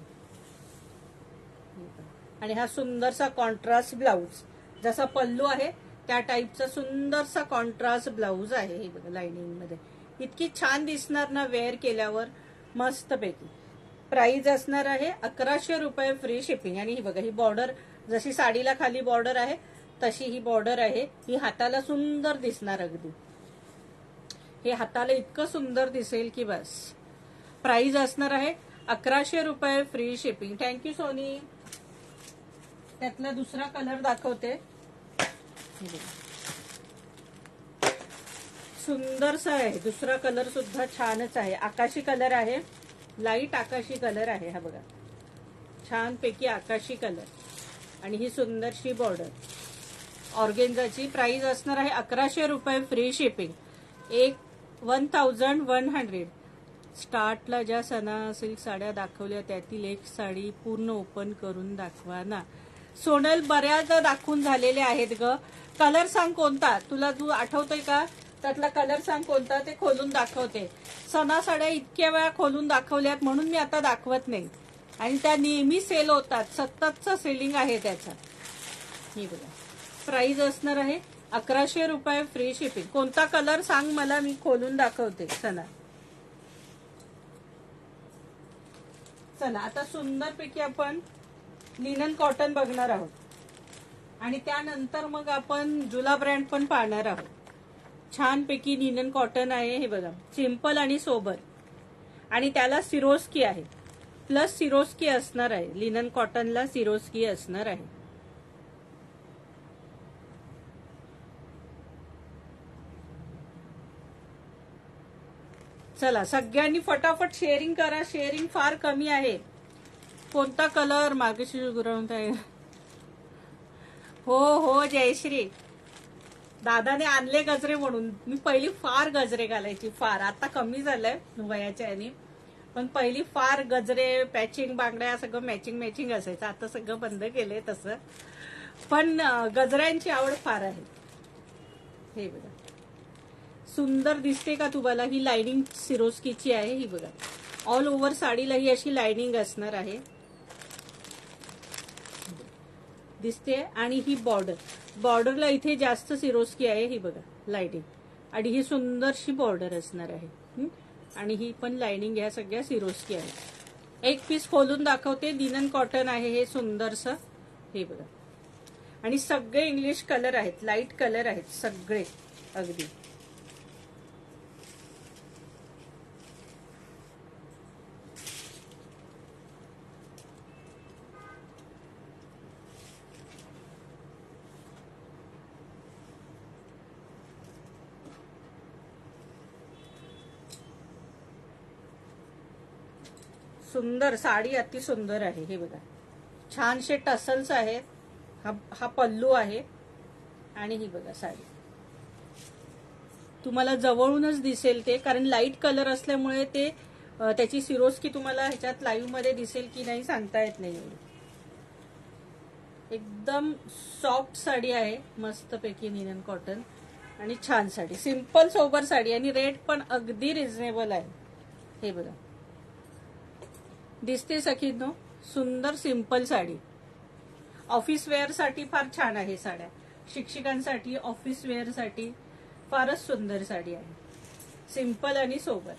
आणि हा सुंदरसा कॉन्ट्रास्ट ब्लाउज, जसा पल्लू आहे त्या टाईपचा सुंदरसा कॉन्ट्रास्ट ब्लाउज आहे. हे बघा लाइनिंग मध्ये इतकी छान दिसणार ना वेअर केल्यावर, मस्त पैकी. प्राइस असणार आहे 1100 रुपये फ्री शिपिंग. आणि ही बघा ही बॉर्डर, जशी साडीला खाली बॉर्डर आहे तशी ही बॉर्डर आहे. ही हाताला सुंदर दिसणार अगदी. हे हाताला इतकं सुंदर दिसेल की बस. प्राइस असणार आहे 1100 रुपये फ्री शिपिंग. Thank you Sony. त्यातला दुसरा कलर दाखवते. सुंदरसा आहे, दुसरा कलर सुद्धा छानच आहे. आकाशी कलर आहे, लाईट आकाशी कलर आहे. हा बघा छान पैकी आकाशी कलर. आणि ही सुंदरशी बॉर्डर. ऑर्गेन्झाची प्राइस असणार आहे 1100 रुपये फ्री शिपिंग. 1100. स्टार्टला ज्या सणा सिल्क साड्या दाखवल्या त्यातील एक साडी पूर्ण ओपन करून दाखवा ना. सोनल बऱ्याचदा दाखवून झालेले आहेत ग. कलर सांग कोणता तुला, तू आठवतोय का? त्यातला कलर सांग कोणता, ते खोलून दाखवते. सणा साड्या इतक्या वेळा खोलून दाखवल्यात म्हणून मी आता दाखवत नाही. आणि त्या नेहमी सेल होतात, सततचं सेलिंग आहे त्याचा. ही बघा प्राइस असणार आहे 1100 रुपये फ्री शिपिंग. कोणता कलर सांग मला, मी खोलून दाखवते. चला आता सुंदरपैकी आपण लिनन कॉटन बघणार आहोत. आणि त्यानंतर मग आपण जुला ब्रँड पण पाहणार आहोत. छानपैकी लिनन कॉटन आहे. हे बघा सिंपल आणि सोबर. आणि त्याला सिरोस्की आहे, प्लस सिरोस्की असणार आहे. लिनन कॉटनला सिरोस्की असणार आहे. चला सगळ्यांनी फटाफट शेअरिंग करा, शेअरिंग फार कमी आहे. कोणता कलर मागेशी ग्राउंड आहे? हो हो जयश्री, दादाने आणले गजरे म्हणून. मी पहिली फार गजरे घालायची, फार. आता कमी झालंय वयाच्या याने, पण पहिली फार गजरे, पॅचिंग बांगड्या सगळं मॅचिंग असायचं. आता सगळं बंद केलंय तसं, पण गजऱ्यांची आवड फार आहे. हे बघा सुंदर दिसते का तुम्हाला? ही लाइनिंग सिरोस्कीची आहे. ही बघा ऑल ओव्हर साडीला ही अशी लाइनिंग असणार आहे, दिसते. आणि ही बॉर्डरला इथे जास्त सिरोस्की आहे. ही बघा लाइनिंग. आणि ही सुंदरशी बॉर्डर असणार आहे. आणि ही पण लाइनिंग ह्या सगळ्या सिरोस्की आहे. एक पीस खोलून दाखवते. लिनन कॉटन आहे हे सुंदरसं. हे बघा. आणि सगळे इंग्लिश कलर आहेत, लाईट कलर आहेत सगळे अगदी. सुंदर साडी अति सुंदर आहे. हे बघा छानशे टसल्स आहेत. हा पल्लू आहे. आणि ही बघा साडी तुम्हाला जवळूनच दिसेल ते, कारण लाईट कलर असल्यामुळे ते त्याची सिरोस्की तुम्हाला ह्याच्यात लाईव्ह मध्ये दिसेल की नाही सांगता येत नाही. एकदम सॉफ्ट साडी आहे, मस्त पैकी लिनन कॉटन. आणि छान साडी, सिंपल सोबर साडी. आणि रेट पण अगदी रिझनेबल आहे. हे बघा दिसते सखींनो, सुंदर सिंपल साडी. ऑफिस वेअर साठी फार छान आहे साड्या. शिक्षकांसाठी, ऑफिस वेअर साठी फारच सुंदर साडी आहे, सिंपल आणि सोबर.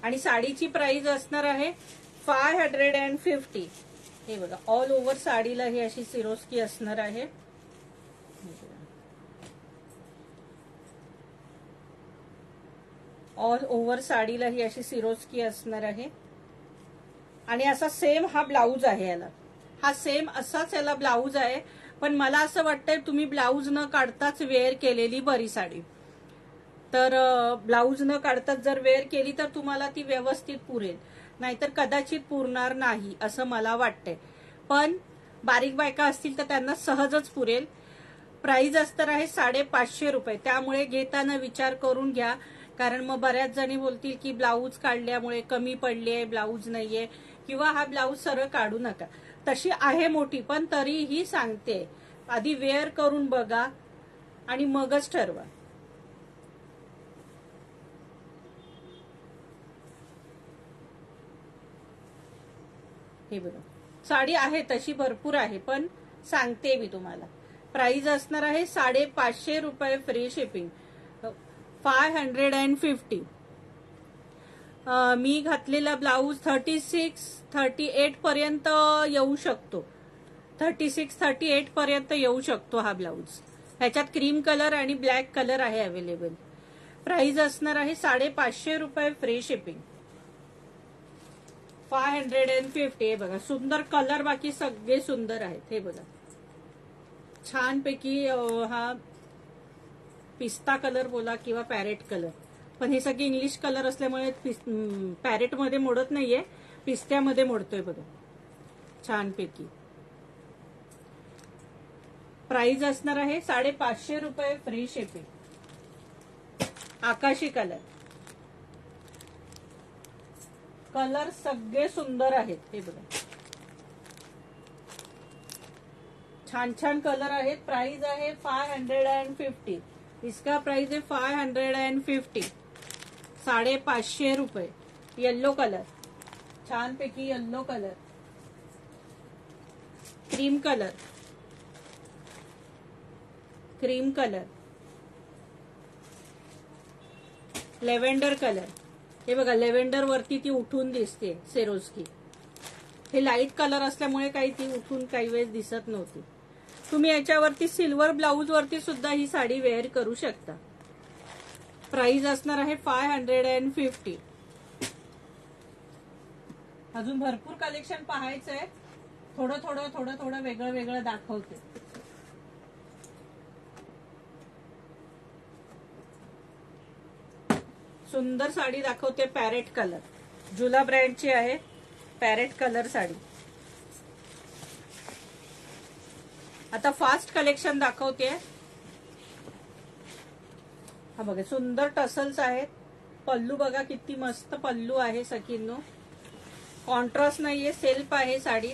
आणि साडीची प्राइस असणार आहे 550. हे बघा ऑल ओव्हर साडीला ही अशी सिरोस्की असणार आहे. ऑल ओव्हर साडीला ही अशी सिरोस्की असणार आहे आणि असा सेम हा ब्लाऊज आहे याला. हा सेम असाच याला ब्लाऊज आहे. पण मला असं वाटतंय तुम्ही ब्लाऊज न काढताच वेअर केलेली बरी साडी. तर ब्लाऊज न काढताच जर वेअर केली तर तुम्हाला ती व्यवस्थित पुरेल, नाहीतर कदाचित पुरणार नाही असं मला वाटतंय. पण बारीक बायका असतील तर त्यांना सहजच पुरेल. प्राइस असणार आहे 550 रुपये. त्यामुळे घेताना विचार करून घ्या, कारण मग बऱ्याच जणी बोलतील की ब्लाऊज काढल्यामुळे कमी पडली आहे, ब्लाऊज नाहीये, किंवा हा ब्लाऊज सरळ काढू नका. तशी आहे मोठी, पण तरीही सांगते आधी वेअर करून बघा आणि मगच ठरवा. हे बघा, साडी आहे तशी भरपूर आहे, पण सांगते मी तुम्हाला. प्राइस असणार आहे 550 रुपये फ्री शिपिंग, 550. मी घातलेला ब्लाऊज 36-38 पर्यंत येऊ शकतो. 36-38 पर्यंत येऊ शकतो हा ब्लाऊज. ह्याच्यात क्रीम कलर आणि ब्लॅक कलर आहे अवेलेबल. प्राइस असणार आहे 550 रुपये फ्री शिपिंग, 550. हे बघा, सुंदर कलर, बाकी सगळे सुंदर आहेत. हे बघा, छानपैकी हा पिस्ता कलर बोला किंवा पॅरेट कलर, पण हे सगळे इंग्लिश कलर असल्यामुळे पॅरेट मध्ये मोडत नाहीये, पिस्त्यामध्ये मोडतोय बघा छानपैकी. प्राइस असणार आहे 550 रुपये फ्री शिपिंग. आकाशी कलर, कलर सगळे सुंदर आहेत. हे बघा, छान छान कलर आहेत. प्राइस आहे 550. इसका प्राइस है 550, 550 रुपये. येल्लो कलर, छानपैकी yellow colour, cream colour, cream colour, lavender colour. हे बघा, लेव्हेंडर वरती ती उठून दिसते सिरोस्की. हे लाईट कलर असल्यामुळे काही ती उठून काही वेळेस दिसत नव्हती. तुम्ही याच्यावरती सिल्वर ब्लाऊज वरती सुद्धा ही साडी वेअर करू शकता. प्राइस असणार आहे 550. अजून भरपूर कलेक्शन पाहायचंय. थोडं थोडं थोडं थोडं वेगळं वेगळं दाखवते. सुंदर साडी दाखवते, पॅरेट कलर, जुला ब्रँडची आहे, पॅरेट कलर साडी. आता फास्ट कलेक्शन दाखवते. हा बघा, सुंदर टसल्स आहेत. पल्लू बघा किती मस्त पल्लू आहे सखींनो. कॉन्ट्रास्ट नाहीये, सेल्फ आहे साडी,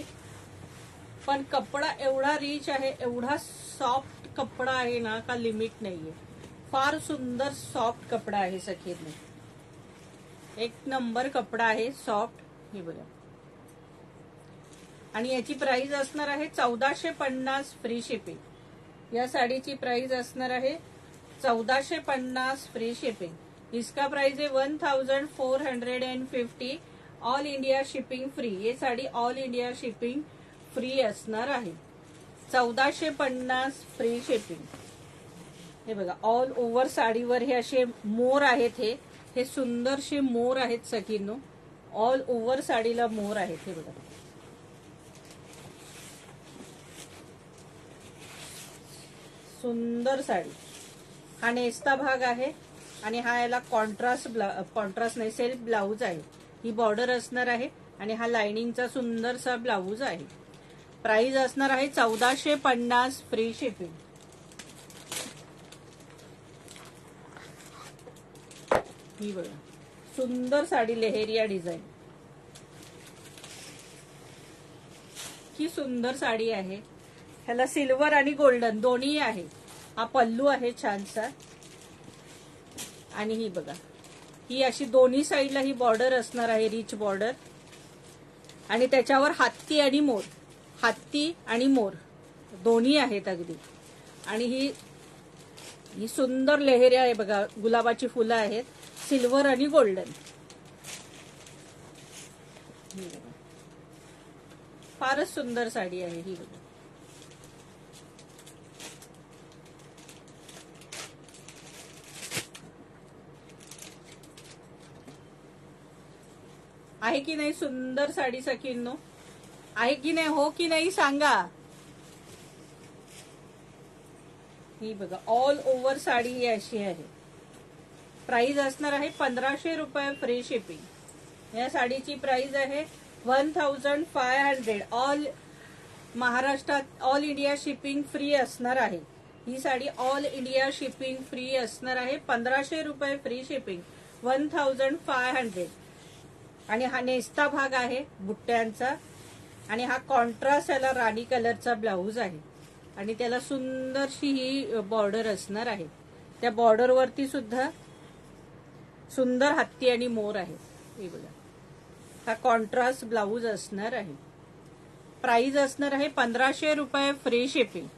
पण कपडा एवढा रिच आहे, एवढा सॉफ्ट कपडा आहे ना का लिमिट नाहीये. फार सुंदर सॉफ्ट कपडा आहे सखींनो, एक नंबर कपडा आहे सॉफ्ट. हे बघा, आणि याची प्राइस असणार आहे 1450 फ्री शिपिंग. या साडीची प्राइस असणार आहे 1450 फ्री शिपिंग. इसका प्राइस है 1450. All India shipping free. ये sari all India shipping free असणार आहे. 1450 फ्री शिपिंग. हे बघा, ऑल ओव्हर साडीवर हे असे मोर आहेत. हे सुंदरशे मोर आहेत सखींनो, ऑल ओव्हर साडीला मोर आहेत. हे बघा, सुंदर साडी. हा नेसता भाग आहे आणि हा याला कॉन्ट्रास्ट नाही, सेल्फ ब्लाऊज आहे. ही बॉर्डर असणार आहे आणि हा लाइनिंगचा सुंदरसा ब्लाऊज आहे. प्राइस असणार आहे 1450 फ्री शिपिंग. ही बघा, सुंदर साडी, लेहेरिया डिझाईन. ही सुंदर साडी आहे. ह्याला सिल्वर आणि गोल्डन दोन्ही आहे. हा पल्लू आहे छानसा, आणि ही बघा, ही अशी दोन्ही साईडला ही बॉर्डर असणार आहे, रिच बॉर्डर, आणि त्याच्यावर हत्ती आणि मोर, हत्ती आणि मोर दोन्ही आहेत अगदी. आणि ही सुंदर लेहेरिया आहे बघा, गुलाबाची फुलं आहेत, सिल्वर आणि गोल्डन. फारच सुंदर साडी आहे ही बघा. आहे की नाही सुंदर साडी सखींनो? आहे की नाही, हो की नाही सांगा. ही बघा ऑल ओव्हर साडी ही अशी आहे. प्राइस असणार आहे 1500 रुपये फ्री शिपिंग. या साडीची प्राइस आहे 1500. ऑल महाराष्ट्रात ऑल इंडिया शिपिंग फ्री असणार आहे. ही sari all India shipping free असणार आहे. 1500 रुपये फ्री शिपिंग, 1500. आणि हा नेस्ता भाग आहे बुट्ट्यांचा. आणि हा कॉन्ट्रास्ट याला राणी कलरचा ब्लाऊज आहे. आणि त्याला सुंदरशी ही बॉर्डर असणार आहे. त्या बॉर्डर वरती सुद्धा सुंदर हत्ती आणि मोर आहे. हे बघा, हा कॉन्ट्रास्ट ब्लाऊज असणार आहे. प्राइस असणार आहे 1500 रुपये फ्री शिपिंग.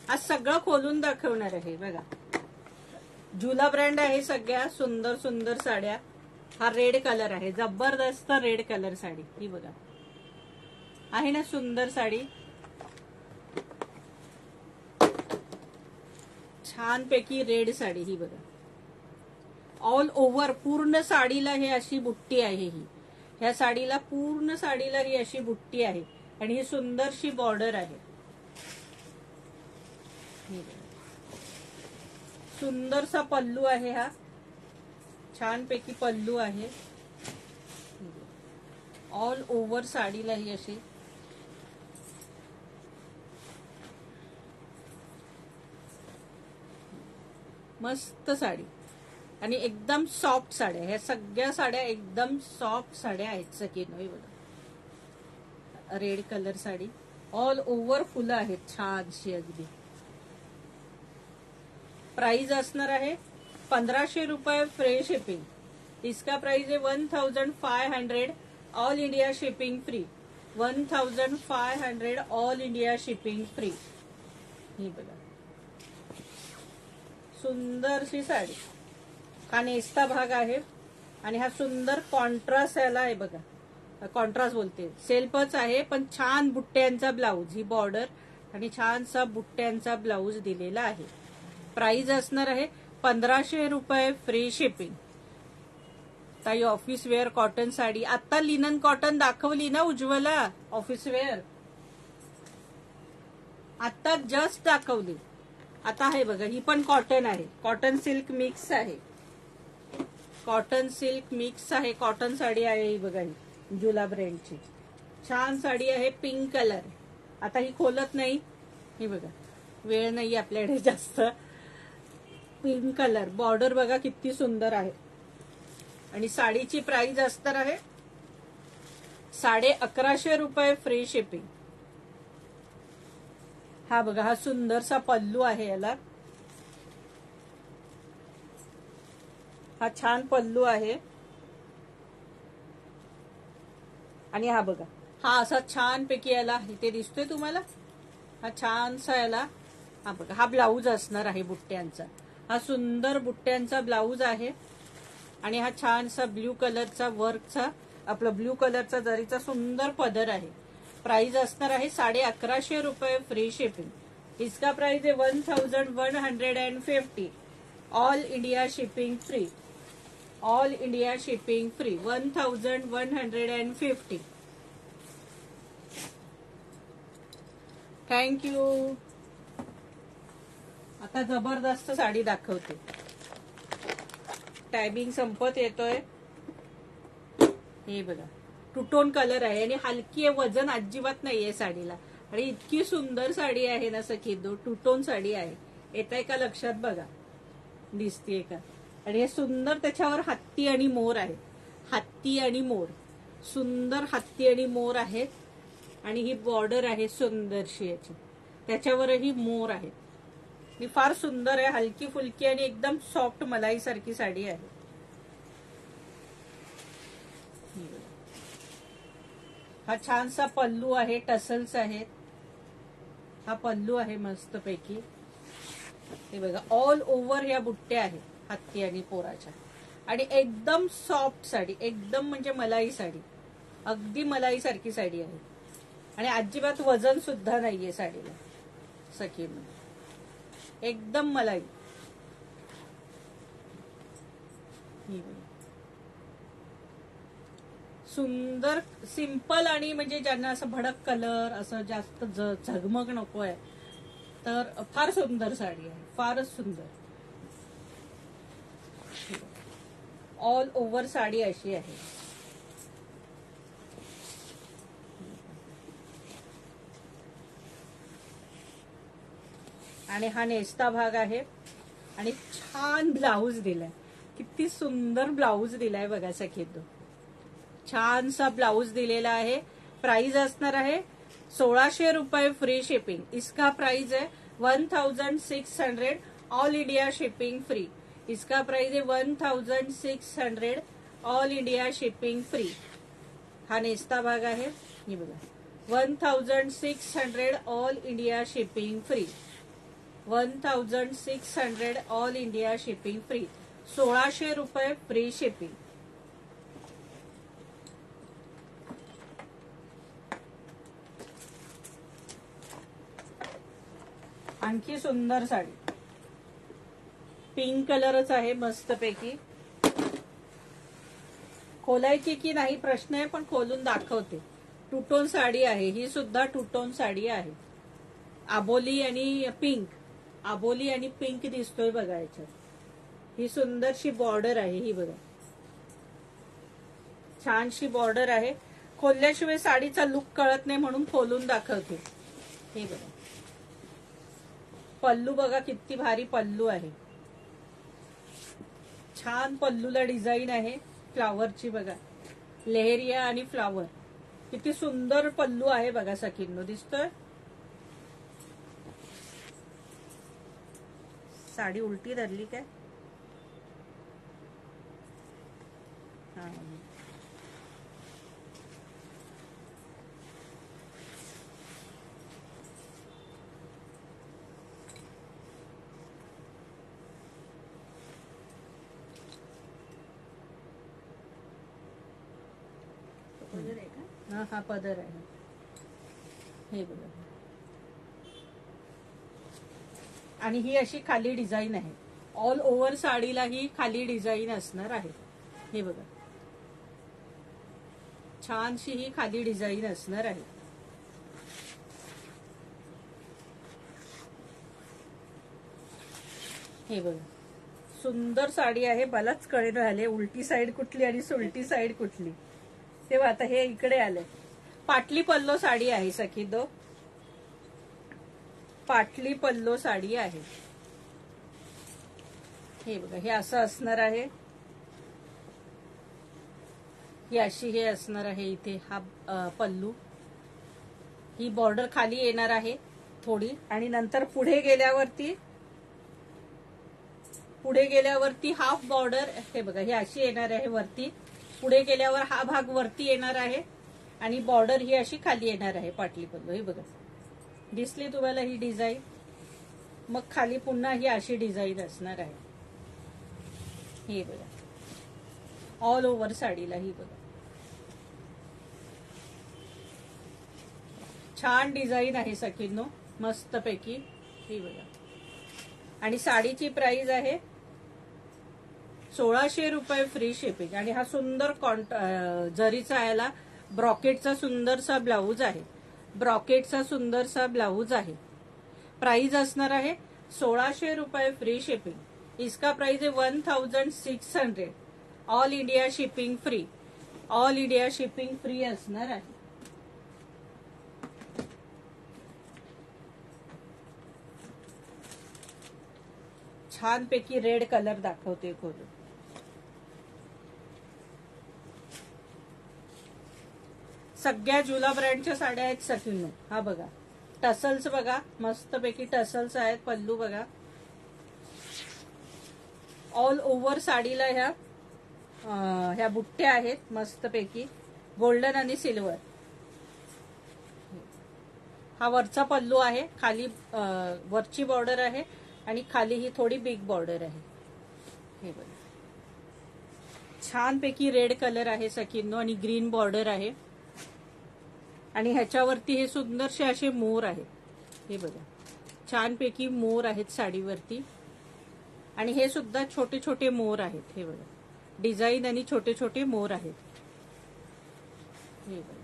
आज सगळं खोलून दाखवणार आहे. बघा, झुला ब्रँड आहे. सगळ्या सुंदर सुंदर साड्या. हा रेड कलर आहे, जबरदस्त रेड कलर साडी. ही बघा, आहे ना सुंदर साडी. छानपैकी रेड साडी. ही बघा, ऑल ओव्हर पूर्ण साडीला हे अशी बुट्टी आहे. ही ह्या साडीला पूर्ण साडीला ही अशी बुट्टी आहे. आणि ही सुंदरशी बॉर्डर आहे. सुंदरसा पल्लू आहे. हा छानपैकी पल्लू आहे. ऑल ओव्हर साडीला ही अशी मस्त साडी. आणि एकदम सॉफ्ट साड्या. ह्या सगळ्या साड्या एकदम सॉफ्ट साड्या आहेत सखीनो. बघा, red colour sari. All over फुलं आहेत छानशी अगदी. प्राइस असणार आहे 1500 रुपये फ्री शिपिंग. इसका प्राइस है 1500. All India shipping free, 1500. All India shipping free. ही बघा, सुंदरशी साडी. हा नेस्ता भाग आहे. आणि हा सुंदर कॉन्ट्रास्ट याला आहे. बघा, कॉन्ट्रास्ट बोलते, सेल्फच आहे पण छान बुट्ट्यांचा ब्लाऊज. ही बॉर्डर आणि छानसा बुट्ट्यांचा ब्लाऊज दिलेला आहे. प्राइस असणार आहे 1500 रुपये फ्री शिपिंग. ताई ऑफिस वेअर कॉटन साडी. आता लिनन कॉटन दाखवली ना उज्ज्वला, ऑफिस वेअर आता जस्ट दाखवली. आता आहे बघा, ही पण कॉटन आहे. कॉटन सिल्क मिक्स आहे. कॉटन सिल्क मिक्स आहे. कॉटन साडी आहे. ही बघा, ही झुला ब्रँडची छान साडी आहे. Pink colour. आता ही खोलत नाही. ही बघा, वेळ नाही आपल्याकडे जास्त. Pink colour. बॉर्डर बघा किती सुंदर आहे. आणि साडीची प्राइस असणार आहे 1150 रुपये फ्री शिपिंग. हा बघा, हा सुंदरसा पल्लू आहे याला. हा छान पल्लू आहे. आणि हा बघा, हा असा छान पैकी याला इथे दिसतोय तुम्हाला. हा छानसा याला हा बघा, हा ब्लाऊज असणार आहे बुट्ट्यांचा. हा सुंदर बुट्ट्यांचा ब्लाऊज आहे. आणि हा छानसा ब्ल्यू कलरचा वर्कचा, आपला ब्ल्यू कलरचा जरीचा सुंदर पदर आहे. प्राइस असणार आहे 1150 रुपये फ्री शिपिंग. इसका प्राइस है 1150. All India shipping free. All India shipping free, 1150. Thank you. आता जबरदस्त साडी दाखवते. टायमिंग संपत येतोय. हे बघा, टू-टोन कलर आहे आणि हलकी आहे. वजन अजिबात नाहीये साडीला. आणि इतकी सुंदर साडी आहे ना सखी. टू-टोन साडी आहे. येतंय का लक्षात? बघा, दिसतीये का? आणि हे सुंदर त्याच्यावर हत्ती आणि मोर आहे. हत्ती आणि मोर, सुंदर हत्ती आणि मोर आहेत. आणि ही बॉर्डर आहे सुंदरशी याची. त्याच्यावरही मोर आहेत. ही फार सुंदर आहे. हलकी फुलकी आणि एकदम सॉफ्ट मलाई सारखी साडी आहे. हा छानसा पल्लू आहे. टसल्स आहेत. हा पल्लू आहे मस्त पैकी. हे बघा, ऑल ओव्हर या बुट्ट्या आहेत हत्ती आणि पोराच्या. आणि एकदम सॉफ्ट साडी, एकदम म्हणजे मलाई साडी. अगदी मलाई सारखी साडी आहे. आणि अजिबात वजन सुद्धा नाहीये साडीला सखी. एकदम मलाई. ही बघा. सुंदर सिंपल आणि म्हणजे ज्यांना असं भडक कलर असं जास्त झगमग नकोय तर फार सुंदर साडी आहे, फारच सुंदर. ऑल ओव्हर साडी अशी आहे. आणि हा नेसता भाग आहे आणि छान ब्लाऊज दिलाय. किती सुंदर ब्लाऊज दिलाय बघा सखींनो. छानसा ब्लाऊज दिलेला आहे. प्राइस असणार आहे 1600 रुपये फ्री शिपिंग. इसका प्राइस है 1600. All India shipping free. इसका प्राइस है 1600. All India shipping free. हा नेसता भाग आहे. हे बघा 1600. All India shipping free. 1600. All India shipping free. 1600 रुपये फ्री शिपिंग. आणखी सुंदर साडी. पिंक कलरच आहे मस्तपैकी. खोलायची की नाही प्रश्न आहे, पण खोलून दाखवते. टू-टोन साडी आहे. ही सुद्धा टू-टोन साडी आहे. आबोली आणि पिंक. आबोली आणि पिंक दिसतोय बघा याच्यात. ही सुंदरशी बॉर्डर आहे. ही बघा छानशी बॉर्डर आहे. खोलल्याशिवाय साडीचा लुक कळत नाही म्हणून खोलून दाखवते. हे बघा पल्लू बघा किती भारी पल्लू आहे. छान पल्लूला डिझाईन आहे फ्लावरची बघा. लेहरिया आणि फ्लावर. किती सुंदर पल्लू आहे बघा सखींनो. दिसतोय. साडी उलटी धरली काय. हा पदर आहे का. हा पदर आहे. हे बघा. आणि ही अशी खाली डिझाईन आहे. ऑल ओव्हर साडीला ही खाली डिझाईन असणार आहे. हे बघा छानशी ही खाली डिझाईन असणार आहे. हे बघा सुंदर साडी आहे. मलाच कळेल राहिले उलटी साईड कुठली आणि सुलटी साईड कुठली. तेव्हा आता हे इकडे आलंय. पाटली पल्लो साडी आहे सखींनो. पाटली पल्लो साडी आहे. हे बघा हे असं असणार आहे. ही अशी हे असणार आहे. इथे हा पल्लू. ही बॉर्डर खाली येणार आहे थोडी. आणि नंतर पुढे गेल्यावरती हाफ बॉर्डर. हे बघा ही अशी येणार आहे वरती. पुढे गेल्यावर हा भाग वरती येणार आहे आणि बॉर्डर ही अशी खाली येणार आहे. पाटली पल्लू. हे बघा दिसली तुम्हाला ही डिझाईन. मग खाली पुन्हा ही अशी डिझाईन असणार आहे. हे बघा ऑल ओव्हर साडीला. ही बघा छान डिझाईन आहे सखींनो मस्तपैकी. ही बघा. आणि साडीची प्राइस आहे 1600 रुपये फ्री शिपिंग. आणि हा सुंदर जरीचा याला ब्रॉकेटचा सुंदरसा ब्लाऊज आहे. ब्रॉकेटचा सुंदरसा ब्लाऊज आहे. प्राइस असणार आहे 1600 रुपये फ्री शिपिंग. इसका प्राइस है 1600. All India shipping free. All India shipping free असणार आहे. छानपैकी रेड कलर दाखवते खोलून. सगळ्या झुला ब्रँडच्या साड्या आहेत सखींनो. हा बघा टसल्स बघा मस्तपैकी टसल्स आहेत. पल्लू बघा. ऑल ओव्हर साडीला ह्या बुट्ट्या आहेत मस्तपैकी गोल्डन आणि सिल्वर. हा वरचा पल्लू आहे. खाली वरची बॉर्डर आहे आणि खाली ही थोडी बिग बॉर्डर आहे. हे बघा छानपैकी रेड कलर आहे सखींनो आणि ग्रीन बॉर्डर आहे. आणि ह्याच्यावरती हे सुंदरसे असे मोर आहेत. हे बघा छानपैकी मोर आहेत साडीवरती. आणि हे सुद्धा छोटे छोटे मोर आहेत. हे बघा डिझाईन आणि छोटे छोटे मोर आहेत. हे बघा.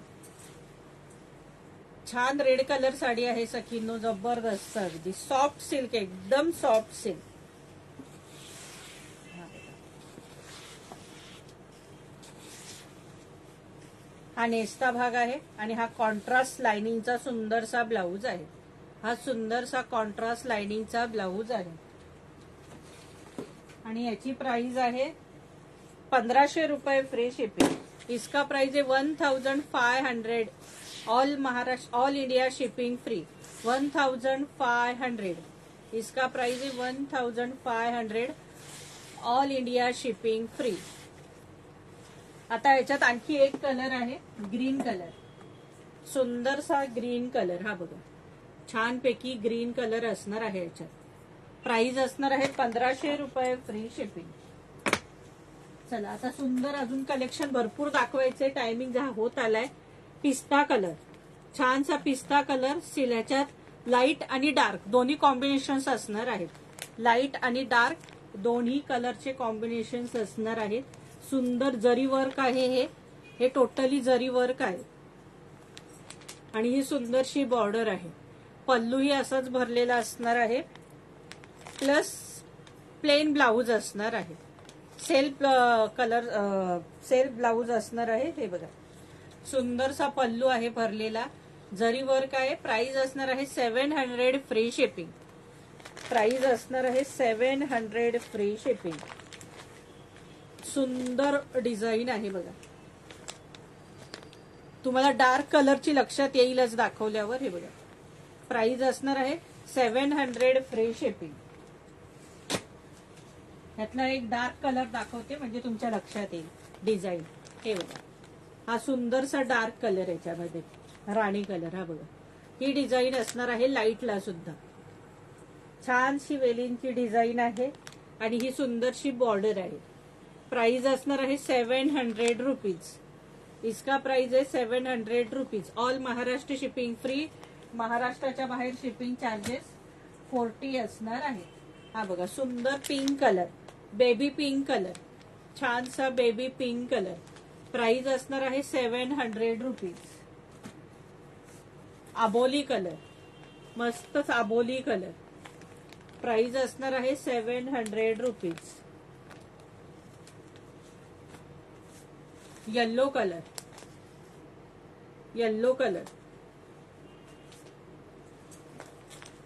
छान रेड कलर साडी आहे सखींनो, जबरदस्त अगदी सॉफ्ट सिल्क, एकदम सॉफ्ट सिल्क. हा नेसता भाग आहे आणि हा कॉन्ट्रास्ट लाइनिंगचा सुंदरसा ब्लाऊज आहे. हा सुंदरसा कॉन्ट्रास्ट लाइनिंगचा ब्लाऊज आहे आणि याची प्राइस आहे 1500 रुपये फ्री शिपिंग. इसका प्राइस है 1500. All Maharashtra, all India shipping free. 1500. इसका प्राइस है 1500. All India shipping free. आता याच्यात आणखी एक कलर आहे, ग्रीन कलर, सुंदरसा ग्रीन कलर. हा बघा, छानपैकी ग्रीन कलर असणार आहे याच्यात. प्राइस असणार आहे 1500 रुपये फ्री शिपिंग. चला आता सुंदर अजून कलेक्शन भरपूर दाखवायचे, टायमिंग होत आलाय. पिस्ता कलर, छानसा पिस्ता कलर. ह्याच्यात लाईट आणि डार्क दोन्ही कॉम्बिनेशन्स असणार आहेत. लाईट आणि डार्क दोन्ही कलरचे कॉम्बिनेशन्स असणार आहेत. सुंदर जरी वर्क आहे, हे टोटली जरी वर्क आहे आणि ही सुंदरशी बॉर्डर आहे. पल्लूही असाच भरलेला असणार आहे, प्लस प्लेन ब्लाऊज असणार आहे. सेल्फ कलर, सेल्फ ब्लाऊज असणार आहे. हे बघा, सुंदरसा पल्लू आहे भरलेला, जरी वर्क आहे. प्राइस असणार आहे 700 फ्री शिपिंग. प्राइस असणार आहे 700 फ्री शिपिंग. सुंदर डिझाईन आहे बघा. तुम्हाला डार्क कलरची लक्षात येईलच दाखवल्यावर. हे बघा, प्राइस असणार आहे 700 फ्री शिपिंग. ह्यातला एक डार्क कलर दाखवते म्हणजे तुमच्या लक्षात येईल डिझाईन. हे बघा, हा सुंदरसा डार्क कलर याच्यामध्ये, राणी कलर. हा बघा, ही डिझाईन असणार आहे लाईटला सुद्धा. छानशी वेलींची डिझाईन आहे आणि ही सुंदरशी बॉर्डर आहे. प्राइस असणार आहे 700 रुपीज. इसका प्राइस आहे 700 rupees. All Maharashtra shipping free. महाराष्ट्राच्या बाहेर शिपिंग चार्जेस 40 असणार आहे. हा बघा, सुंदर pink colour, baby pink colour, छानसा बेबी पिंक कलर. प्राइस असणार आहे 700 रुपीज. आबोली कलर, मस्तच आबोली कलर. प्राइस असणार आहे 700 rupees. Yellow colour, yellow colour,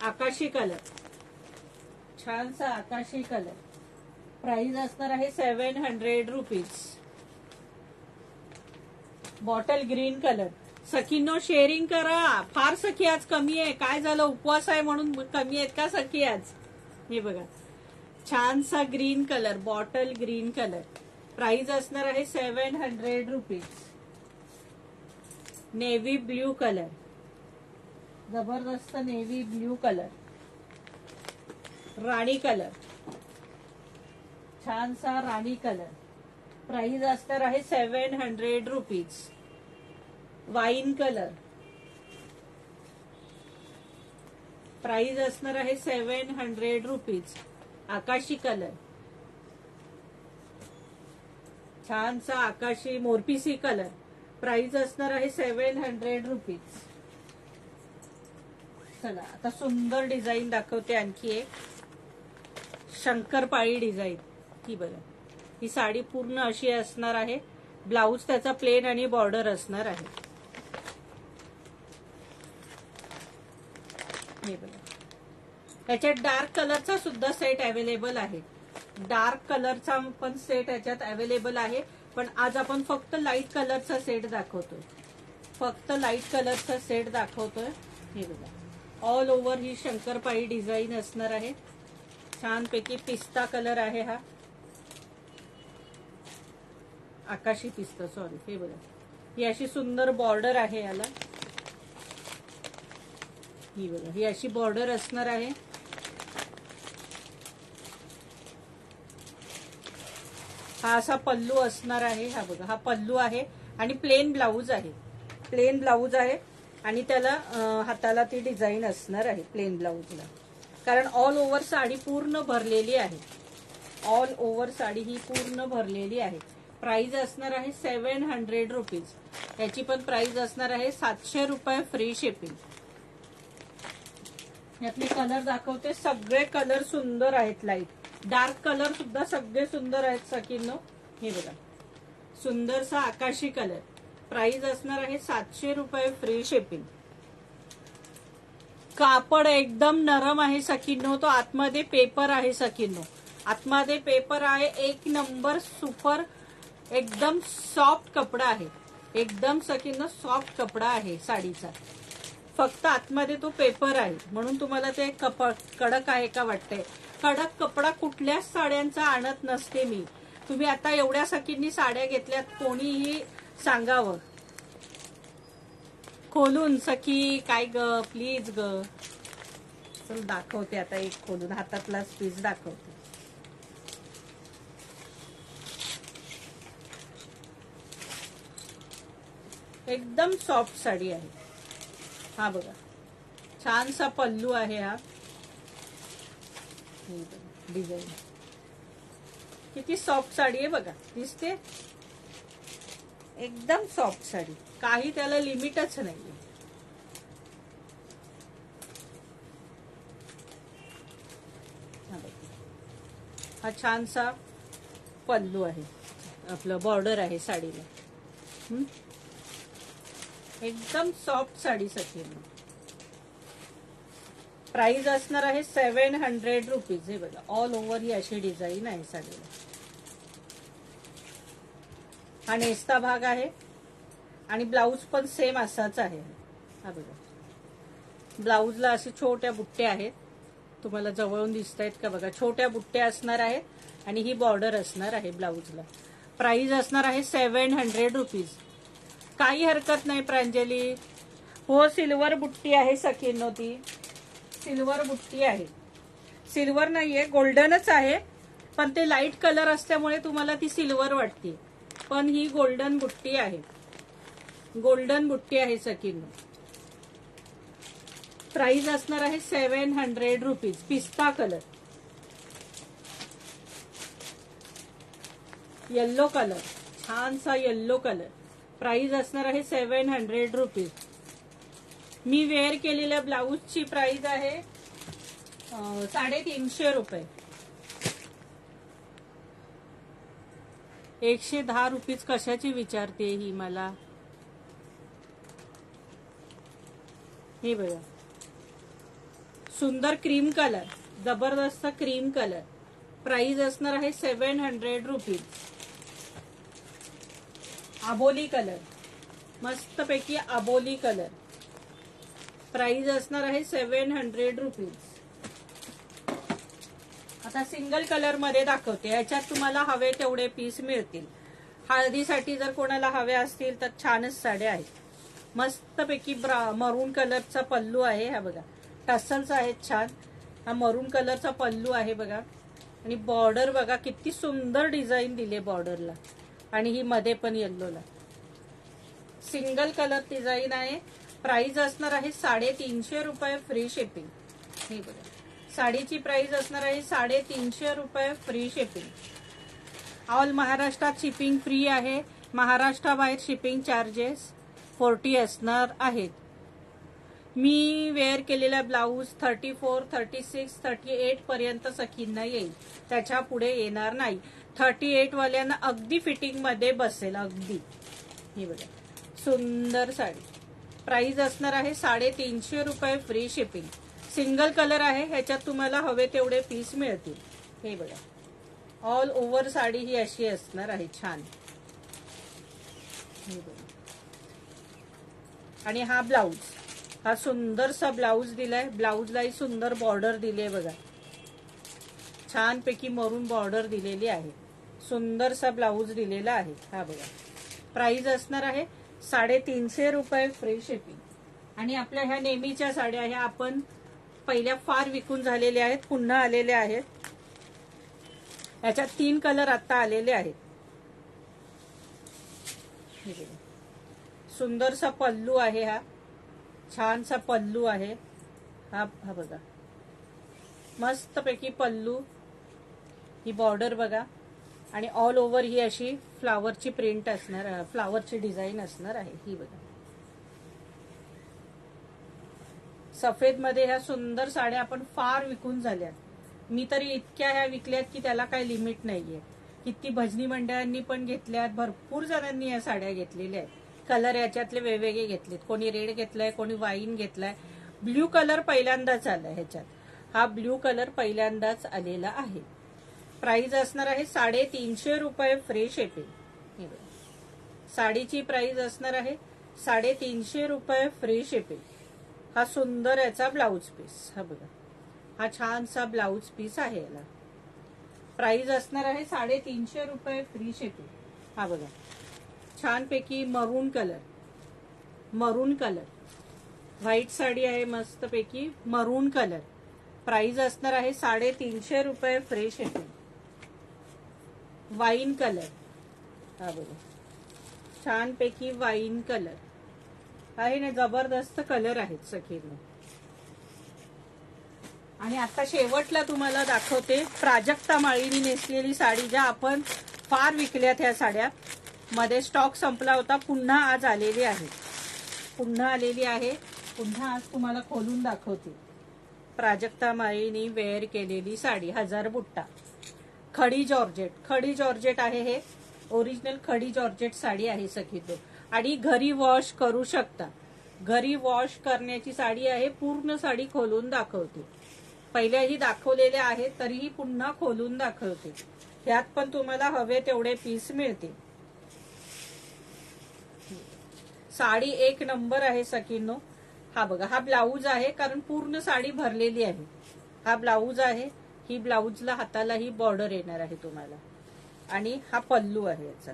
आकाशी कलर, छानसा आकाशी कलर. प्राइस असणार आहे 700 रुपीज. Bottle green colour. सखींनो शेअरिंग करा, फार सखी आज कमी आहे. काय झालं, उपवास आहे म्हणून कमी आहेत का सखी आज? हे बघा, छानसा green colour, bottle green colour. Price असणार आहे 700 रुपीज. नेव्ही ब्ल्यू कलर, जबरदस्त नेव्ही ब्ल्यू कलर. राणी कलर, छानसा राणी कलर. प्राइस असणार आहे 700 रुपीज. वाईन कलर, प्राइस असणार आहे 700 रुपीज. आकाशी कलर, छानसा आकाशी मोरपिसी कलर. प्राइस असणार आहे 700 रुपीज. चला आता सुंदर डिझाईन दाखवते आणखी एक, शंकरपाळी डिझाईन. ही बघा, ही साडी पूर्ण अशी असणार आहे. ब्लाऊज त्याचा प्लेन आणि बॉर्डर असणार आहे. हे बघा, याच्यात डार्क कलरचा सुद्धा सेट अवेलेबल आहे. डार्क कलरचा पण सेट याच्यात अवेलेबल आहे, पण आज आपण फक्त लाईट कलरचा सेट दाखवतोय. फक्त लाईट कलरचा सेट दाखवतोय. हे बघा, ऑल ओव्हर ही शंकरपाळी डिझाईन असणार आहे. छानपैकी पिस्ता कलर आहे हा, आकाशी पिस्ता, सॉरी. हे बघा, ही अशी सुंदर बॉर्डर आहे याला. ही बघा, ही अशी बॉर्डर असणार आहे. हा असा पल्लू असणार आहे. हा बघा, हा पल्लू आहे आणि प्लेन ब्लाऊज आहे. प्लेन ब्लाऊज आहे आणि त्याला हाताला ती डिझाईन असणार आहे प्लेन ब्लाऊजला, कारण ऑल ओव्हर साडी पूर्ण भरलेली आहे. ऑल ओव्हर साडी ही पूर्ण भरलेली आहे. प्राइस असणार आहे 700 रुपीज. याची पण प्राइस असणार आहे 700 रुपये फ्री शिपिंग. यातले कलर दाखवते. सगळे कलर सुंदर आहेत. लाईट डार्क कलर सुद्धा सगळे सुंदर आहेत सखींनो. हे बघा सुंदरसा आकाशी कलर. प्राइस असणार आहे 700 रुपये फ्री शिपिंग. कापड एकदम नरम आहे सखींनो. तो आतमध्ये पेपर आहे सखींनो. आतमध्ये पेपर आहे. एक नंबर सुपर एकदम सॉफ्ट कपडा आहे. एकदम सखींनो सॉफ्ट कपडा आहे साडीचा. फक्त आतमध्ये तो पेपर आहे म्हणून तुम्हाला ते कडक आहे का वाटतंय. कडक कपडा कुठल्याच साड्यांचा आणत नसते मी. तुम्ही आता एवढ्या सखींनी साड्या घेतल्यात, कोणीही सांगावं खोलून सखी काय ग प्लीज ग. चल दाखवते आता एक खोलून हातातला पीस दाखवते. एकदम सॉफ्ट साडी आहे. हा बघा छानसा पल्लू आहे. हा डिझाईन किती सॉफ्ट साडी आहे बघा. दिसते एकदम सॉफ्ट साडी. काही त्याला लिमिटच नाहीये. हा छानसा पल्लू आहे. आपलं बॉर्डर आहे साडीला. एकदम सॉफ्ट साडी सखी. प्राइस असणार आहे 700 रुपीज. हे बघा ऑल ओव्हर ही अशी डिझाईन आहे साडीला. हा नेस्ता भाग आहे आणि ब्लाऊज पण सेम असाच आहे. हा बघा ब्लाऊजला असे छोट्या बुट्ट्या आहेत. तुम्हाला जवळून दिसत आहेत का बघा. छोट्या बुट्ट्या असणार आहेत आणि ही बॉर्डर असणार आहे ब्लाऊजला. प्राइस असणार आहे 700 रुपीज. काही हरकत नाही प्रांजली. हो सिल्वर बुट्टी आहे सखींनो. ती सिल्वर बुट्टी आहे. सिल्वर नाहीये गोल्डनच आहे पण ते लाईट कलर असल्यामुळे तुम्हाला ती सिल्वर वाटते. पण ही गोल्डन बुट्टी आहे. गोल्डन बुट्टी आहे सखींनो. प्राइस असणार आहे 700 रुपीज. पिस्ता कलर येल्लो कलर छानसा येल्लो कलर. प्राइस असणार आहे 700 रुपीज. मी वेअर केलेल्या ब्लाऊजची प्राइस आहे 350 रुपये. 110 रुपीज कशाची विचारते ही मला. हे बघा सुंदर क्रीम कलर. जबरदस्त क्रीम कलर. प्राइस असणार आहे 700 रुपीज. आबोली कलर मस्तपैकी आबोली कलर. प्राइस असणार आहे 700 रुपीज. आता सिंगल कलर मध्ये दाखवते. याच्यात तुम्हाला हवे तेवढे पीस मिळतील. हळदीसाठी जर कोणाला हवे असतील तर छानच साड्या आहेत. मस्तपैकी मरून कलरचा पल्लू आहे. हा बघा टसल्स आहेत छान. हा मरून कलरचा पल्लू आहे बघा. आणि बॉर्डर बघा किती सुंदर डिझाईन दिली बॉर्डरला. आणि ही मध्ये पण येल्लोला सिंगल कलर डिझाईन आहे. प्राइस असणार आहे 350 रुपये फ्री शिपिंग. हे बघा साडीची प्राइस असणार आहे 350 रुपये फ्री शिपिंग. ऑल महाराष्ट्रात शिपिंग फ्री आहे. महाराष्ट्राबाहेर शिपिंग चार्जेस 40 असणार आहेत. मी वेअर केलेला ब्लाऊज 34, 36, 38 पर्यंत सखींना येईल. त्याच्या पुढे येणार नाही. 38 वाल्यांना अगदी फिटिंग मध्ये बसेल अगदी. हे बघा सुंदर साडी. प्राइस असणार आहे 350 रुपये फ्री शिपिंग. सिंगल कलर आहे. ह्याच्यात तुम्हाला हवे तेवढे पीस मिळतील. हे बघा ऑल ओव्हर साडी ही अशी असणार आहे छान. हे बघा आणि हा ब्लाऊज. हा सुंदरसा ब्लाऊज दिलाय. ब्लाऊजलाही सुंदर बॉर्डर दिली आहे बघा. छानपैकी मरून बॉर्डर दिलेली आहे. सुंदरसा ब्लाऊज दिलेला आहे. हा बघा प्राइस असणार आहे 350 रुपये फ्री शिपिंग. आणि आपल्या ह्या नेहमीच्या साड्या ह्या आपण पहिल्या फार विकून झालेल्या आहेत. पुन्हा आलेल्या आहेत. याच्यात 3 कलर आता आलेले आहेत. सुंदरसा पल्लू आहे. हा छानसा पल्लू आहे. हा बघा मस्तपैकी पल्लू. ही बॉर्डर बघा आणि ऑल ओव्हर ही अशी फ्लावरची प्रिंट असणार, फ्लावरची डिझाईन असणार आहे. ही बघा सफेद मध्ये ह्या सुंदर साड्या आपण फार विकून झाल्यात. मी तरी इतक्या ह्या विकल्यात की त्याला काही लिमिट नाहीये. किती भजनी मंडळांनी पण घेतल्यात, भरपूर जणांनी या साड्या घेतलेल्या आहेत. कलर याच्यातले वेगवेगळे घेतलेत, कोणी रेड घेतलाय, कोणी वाईन घेतलाय. ब्ल्यू कलर पहिल्यांदाच आलाय ह्याच्यात. हा ब्ल्यू कलर पहिल्यांदाच आलेला आहे. प्राइस असणार आहे 350 रुपये फ्री शिपिंग. साडीची प्राइस असणार आहे 350 रुपये फ्री शिपिंग. हा सुंदर याचा ब्लाउज पीस, हा बघा हा छानसा ब्लाउज पीस आहे. याला प्राइस असणार आहे 350 रुपये फ्री शिपिंग. हा बघा छानपैकी मरून कलर, मरून कलर व्हाईट साडी आहे मस्तपैकी मरून कलर. प्राइस असणार आहे 350 रुपये फ्री शिपिंग. वाईन कलर, हा बघा छानपैकी वाईन कलर आहे ना, जबरदस्त कलर आहेत सखींनो. आणि आता शेवटला तुम्हाला दाखवते प्राजक्ता माळीनी नेसलेली साडी, ज्या आपण फार विकल्यात. ह्या साड्या मध्ये स्टॉक संपला होता, पुन्हा आज आलेली आहे, पुन्हा आलेली आहे. पुन्हा आज तुम्हाला खोलून दाखवते. प्राजक्ता माळीनी वेअर केलेली साडी, 1000 बुट्टा, खडी जॉर्जेट. खडी जॉर्जेट आहे, हे ओरिजिनल खडी जॉर्जेट साडी आहे सखींनो. आणि घरी वॉश करू शकता. घरी वॉश करण्याची साडी आहे. पूर्ण साडी खोलून दाखवते. पहिल्याही दाखवलेल्या आहेत तरीही पुन्हा खोलून दाखवते. यात पण तुम्हाला हवे तेवढे पीस मिळते. साडी एक नंबर आहे सखींनो. हा बघा हा ब्लाऊज आहे, कारण पूर्ण साडी भरलेली आहे. हा ब्लाऊज आहे. ही ब्लाऊजला हाताला ही बॉर्डर येणार आहे तुम्हाला. आणि हा पल्लू आहे याचा.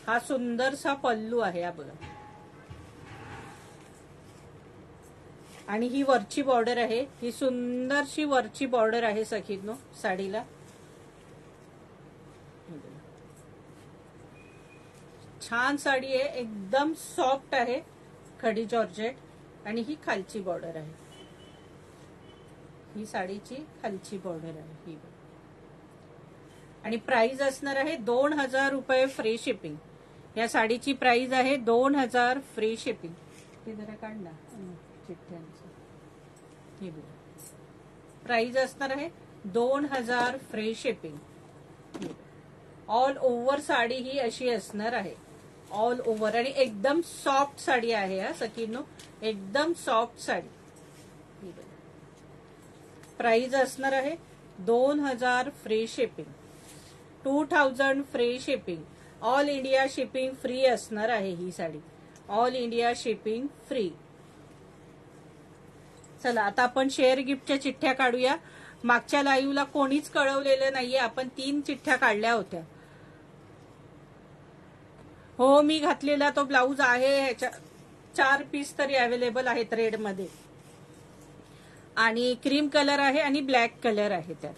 हा सुंदरसा पल्लू आहे, हा बघा. आणि ही वरची बॉर्डर आहे, ही सुंदरशी वरची बॉर्डर आहे सखींनो साडीला. छान साडी आहे, एकदम सॉफ्ट आहे, खडी जॉर्जेट. आणि ही खालची बॉर्डर आहे, ही साडीची खालची बॉर्डर आहे ही. आणि प्राइस असणार आहे 2000 रुपये फ्री शिपिंग. या साडीची प्राइस आहे 2000 फ्री शिपिंग. ते जरा काढ ना चिठ्ठ्यांचं. हे बघा प्राइस असणार आहे 2000 free shipping. All over sari ही अशी असणार आहे, ऑल ओव्हर. आणि एकदम सॉफ्ट साडी आहे हा सखींनो, एकदम सॉफ्ट साडी. प्राइस असणार आहे 2000 free shipping. 2000 free shipping. All India shipping free असणार आहे ही sari. All India shipping free. चला आता आपण शेअर गिफ्टच्या चिठ्ठ्या काढूया. मागच्या लाईव्हला कोणीच कळवलेलं नाहीये, आपण 3 चिठ्ठ्या काढल्या होत्या. हो मी घातलेला तो ब्लाऊज आहे, ह्याच्या 4 पीस तरी अवेलेबल आहेत रेड मध्ये. आणि क्रीम कलर आहे आणि ब्लॅक कलर आहे. त्यात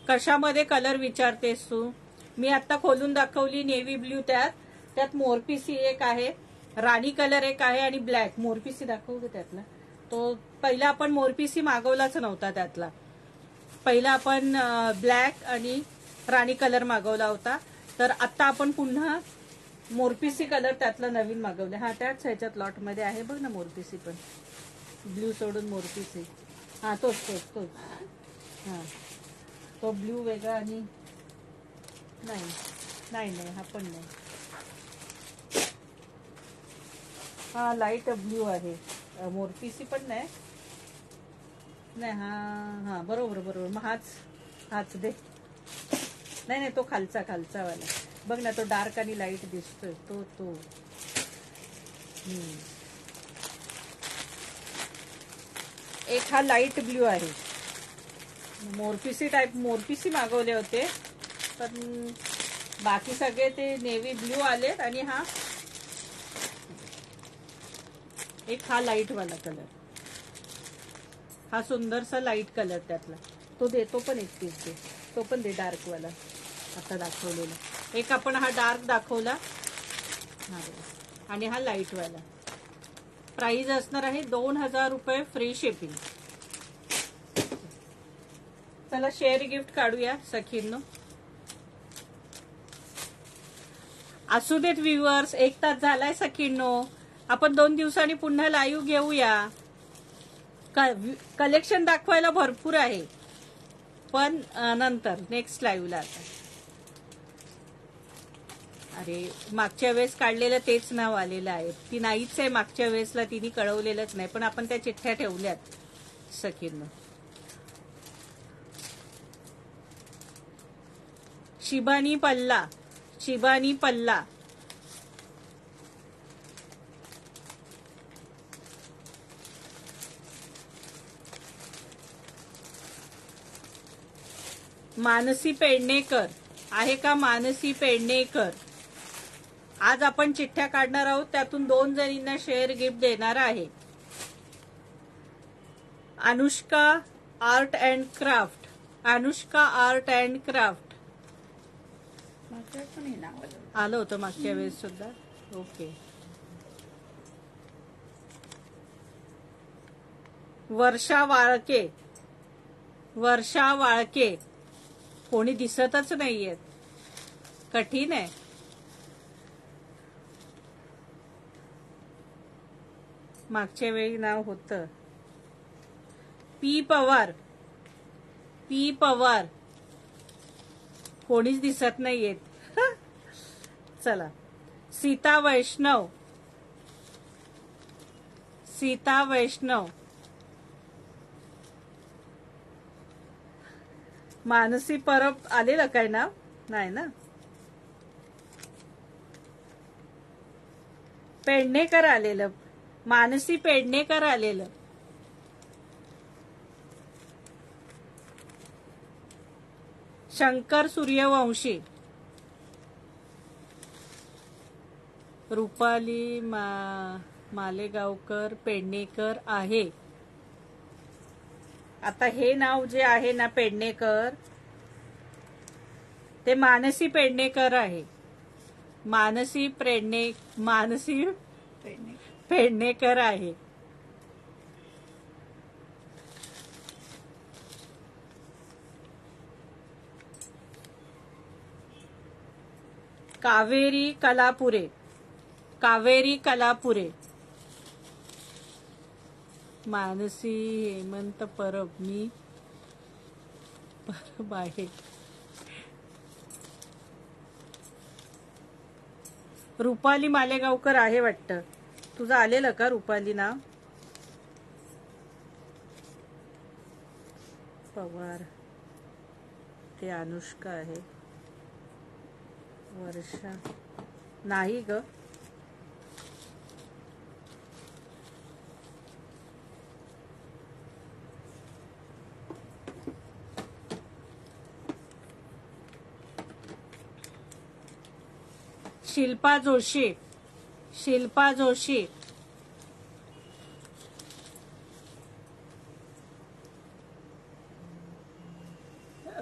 कशामध्ये कलर विचारतेस तू? मी आता खोलून दाखवली नेव्ही ब्ल्यू. त्यात मोरपिसी एक आहे, राणी कलर एक आहे आणि ब्लॅक. मोरपिसी दाखवू त्यातला. तो पहिला आपण मोरपिसी मागवलाच नव्हता त्यातला. पहिला आपण ब्लॅक आणि राणी कलर मागवला होता. तर आता आपण पुन्हा मोरपिसी कलर त्यातला नवीन मागवले. हा त्याच ह्याच्यात लॉट मध्ये आहे बघ ना मोरपिसी पण. ब्ल्यू सोडून मोरपिसी. हा तोच तोच तोच. हा तो ब्ल्यू वेगळा आणि नाही नाही नाही हा पण नाही. हा लाईट ब्ल्यू आहे. मोरपिसी पण नाही. नाही हा हा बरोबर बरोबर. मग हाच दे. नाही नाही तो खालचा वाला बघ ना, तो डार्क आणि लाईट दिसतोय तो. एक हा लाईट ब्ल्यू आहे. मोरपिसी टाइप मोरपिसी मागवले होते, पण बाकी सगळे ते नेव्ही ब्ल्यू आलेत. आणि हा एक हा लाईट वाला कलर, हा सुंदरसा लाईट कलर त्यातला तो दे. तो पण एक पीस दे. तो पण दे डार्क वाला आता दाखवलेला. एक आपण हा डार्क दाखवला आणि हा लाईट वाला. प्राइस असणार आहे 2000 रुपये फ्री शिपिंग. चला शेअर गिफ्ट काढूया सखींनो. असू देत व्ह्युअर्स, 1 तास झालाय सखींनो. आपण 2 दिवसांनी पुन्हा लाईव्ह घेऊया. कलेक्शन दाखवायला भरपूर आहे, पण नंतर नेक्स्ट लाईव्हला. आता अरे मागच्या वेळेस काढलेलं तेच नाव आलेलं आहे. ती नाहीच आहे, मागच्या वेळेसला तिने कळवलेलंच नाही, पण आपण त्या चिठ्ठ्या ठेवल्यात सखींनो. शिबानी पल्ला, शिबानी पल्ला. मानसी पेडणेकर आहे का? मानसी पेडणेकर. आज आपण चिठ्ठ्या काढणार आहोत, त्यातून 2 जणींना शेअर गिफ्ट देणार आहे. Anushka art and craft, Anushka art and craft आलं होतं मागच्या वेळेस सुद्धा. ओके. वर्षा वाळके, वर्षा वाळके. कोणी दिसतच नाहीयेत, कठीण आहे. मागच्या वेळी नाव होतं. P Pawar, P Pawar. कोणीच दिसत नाहीयेत. चला. सीता वैष्णव, सीता वैष्णव. मानसी परब आलेलं काय नाव? नाही ना. पेडणेकर आलेलं, मानसी पेडणेकर आलेलं. शंकर सूर्यवंशी. रुपाली मालेगावकर पेडणेकर आहे. आता हे नाव जे आहे ना पेडणेकर, ते मानसी पेडणेकर आहे. मानसी पेडणेकर आहे. कावेरी कलापुरे, कावेरी कलापुरे. मानसी हेमंत परब, मी परब आहे. रुपाली मालेगावकर आहे वाटतं. तुझं आलेलं का रुपाली नाव? पवार ते अनुष्का आहे. वर्षा नाही ग. शिल्पा जोशी, शिल्पा जोशी.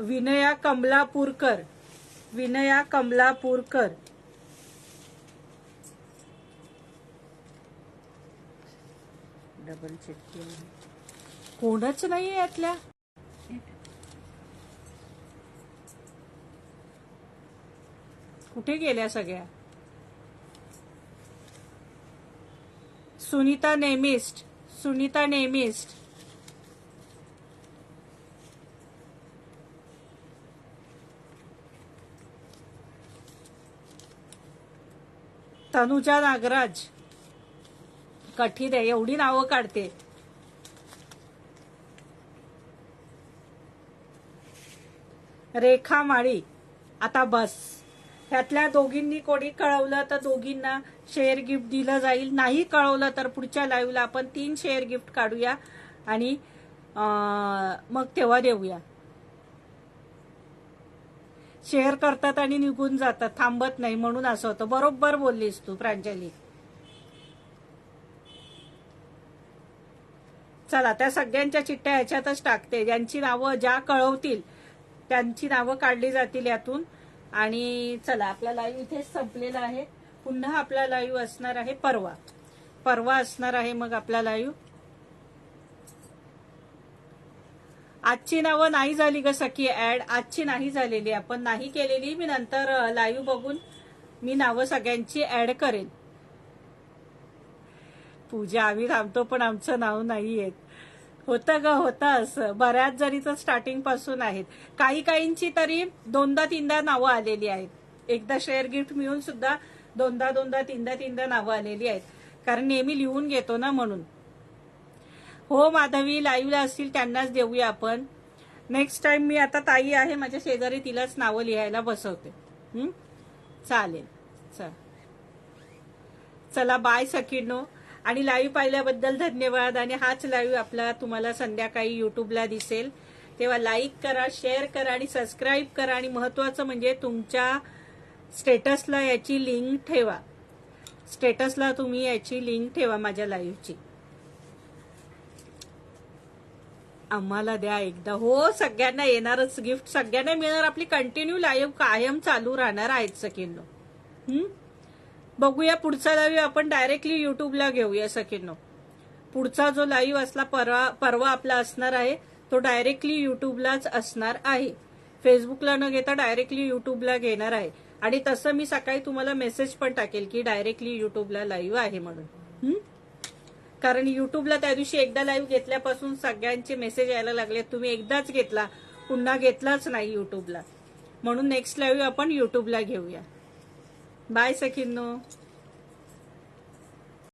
विनया कमलापूरकर, विनया कमलापूरकर. Double check. कोणच नाही यातल्या. कुठे गेल्या सगळ्या? सुनीता नेमिस्ट, सुनीता नेमिस्ट. तनुजा नागराज. कठीण आहे, एवढी नावं काढते. रेखा माळी. आता बस, ह्यातल्या दोघींनी कोणी कळवलं तर दोघींना शेअर गिफ्ट दिलं जाईल. नाही कळवलं तर पुढच्या लाईव्हला आपण 3 शेअर गिफ्ट काढूया आणि मग तेव्हा देऊया. शेअर करतात आणि निघून जातात, थांबत नाही, म्हणून असं होतं. बरोबर बोललीस तू प्रांजली. चला, त्या सगळ्यांच्या चिठ्ठ्या ह्याच्यातच टाकते. ज्यांची नावं ज्या कळवतील त्यांची नावं काढली जातील यातून. आणि चला, आपला लाईव्ह इथेच संपलेला आहे. पुन्हा आपला लाईव्ह असणार आहे परवा. परवा असणार आहे मग आपला लाईव्ह. आजची नावं नाही झाली ग सखी ऍड, आजची नाही झालेली, आपण नाही केलेली. मी नंतर लाईव्ह बघून मी नावं सगळ्यांची ऍड करेन. पूजा आम्ही थांबतो पण आमचं नाव नाही येत. होतं ग, होतं असं. बऱ्याच जरी तर स्टार्टिंग पासून आहेत. काही काहींची तरी 2दा-3दा नावं आलेली आहेत. एकदा शेअर गिफ्ट मिळून सुद्धा 2दा-2दा 3दा नावं आलेली आहेत. कारण नेहमी लिहून घेतो ना म्हणून. हो माधवी, लाईव्हला असतील त्यांनाच देऊया आपण. नेक्स्ट टाइम मी आता ताई आहे माझ्या शेजारी, तिलाच नावं लिहायला बसवते. चालेल. चला बाय सखींनो. आणि लाईव्ह पाहिल्याबद्दल धन्यवाद. आणि हाच लाईव्ह आपला तुम्हाला संध्याकाळी युट्यूबला दिसेल. तेव्हा लाईक करा, शेअर करा आणि सबस्क्राईब करा. आणि महत्वाचं म्हणजे तुमच्या स्टेटसला याची लिंक ठेवा. स्टेटसला तुम्ही याची लिंक ठेवा माझ्या लाईव्हची. आम्हाला द्या एकदा. हो, सगळ्यांना येणारच गिफ्ट, सगळ्यांना मिळणार. आपली कंटिन्यू लाईव्ह कायम चालू राहणार आहेत सखींनो. बघूया पुढचा लाईव्ह आपण डायरेक्टली युट्यूबला घेऊया सखींनो. पुढचा जो लाईव्ह असला परवा आपला असणार आहे तो डायरेक्टली युट्यूबलाच असणार आहे. फेसबुकला न घेता डायरेक्टली युट्यूबला घेणार आहे. आणि तसं मी सकाळी तुम्हाला मेसेज पण टाकेल की डायरेक्टली युट्यूबला लाईव्ह आहे म्हणून. कारण युट्यूबला त्या दिवशी एकदा लाईव्ह घेतल्यापासून सगळ्यांचे मेसेज यायला लागले, तुम्ही एकदाच घेतला पुन्हा घेतलाच नाही युट्यूबला. म्हणून नेक्स्ट लाईव्ह आपण युट्यूबला घेऊया. बाय सखींनो.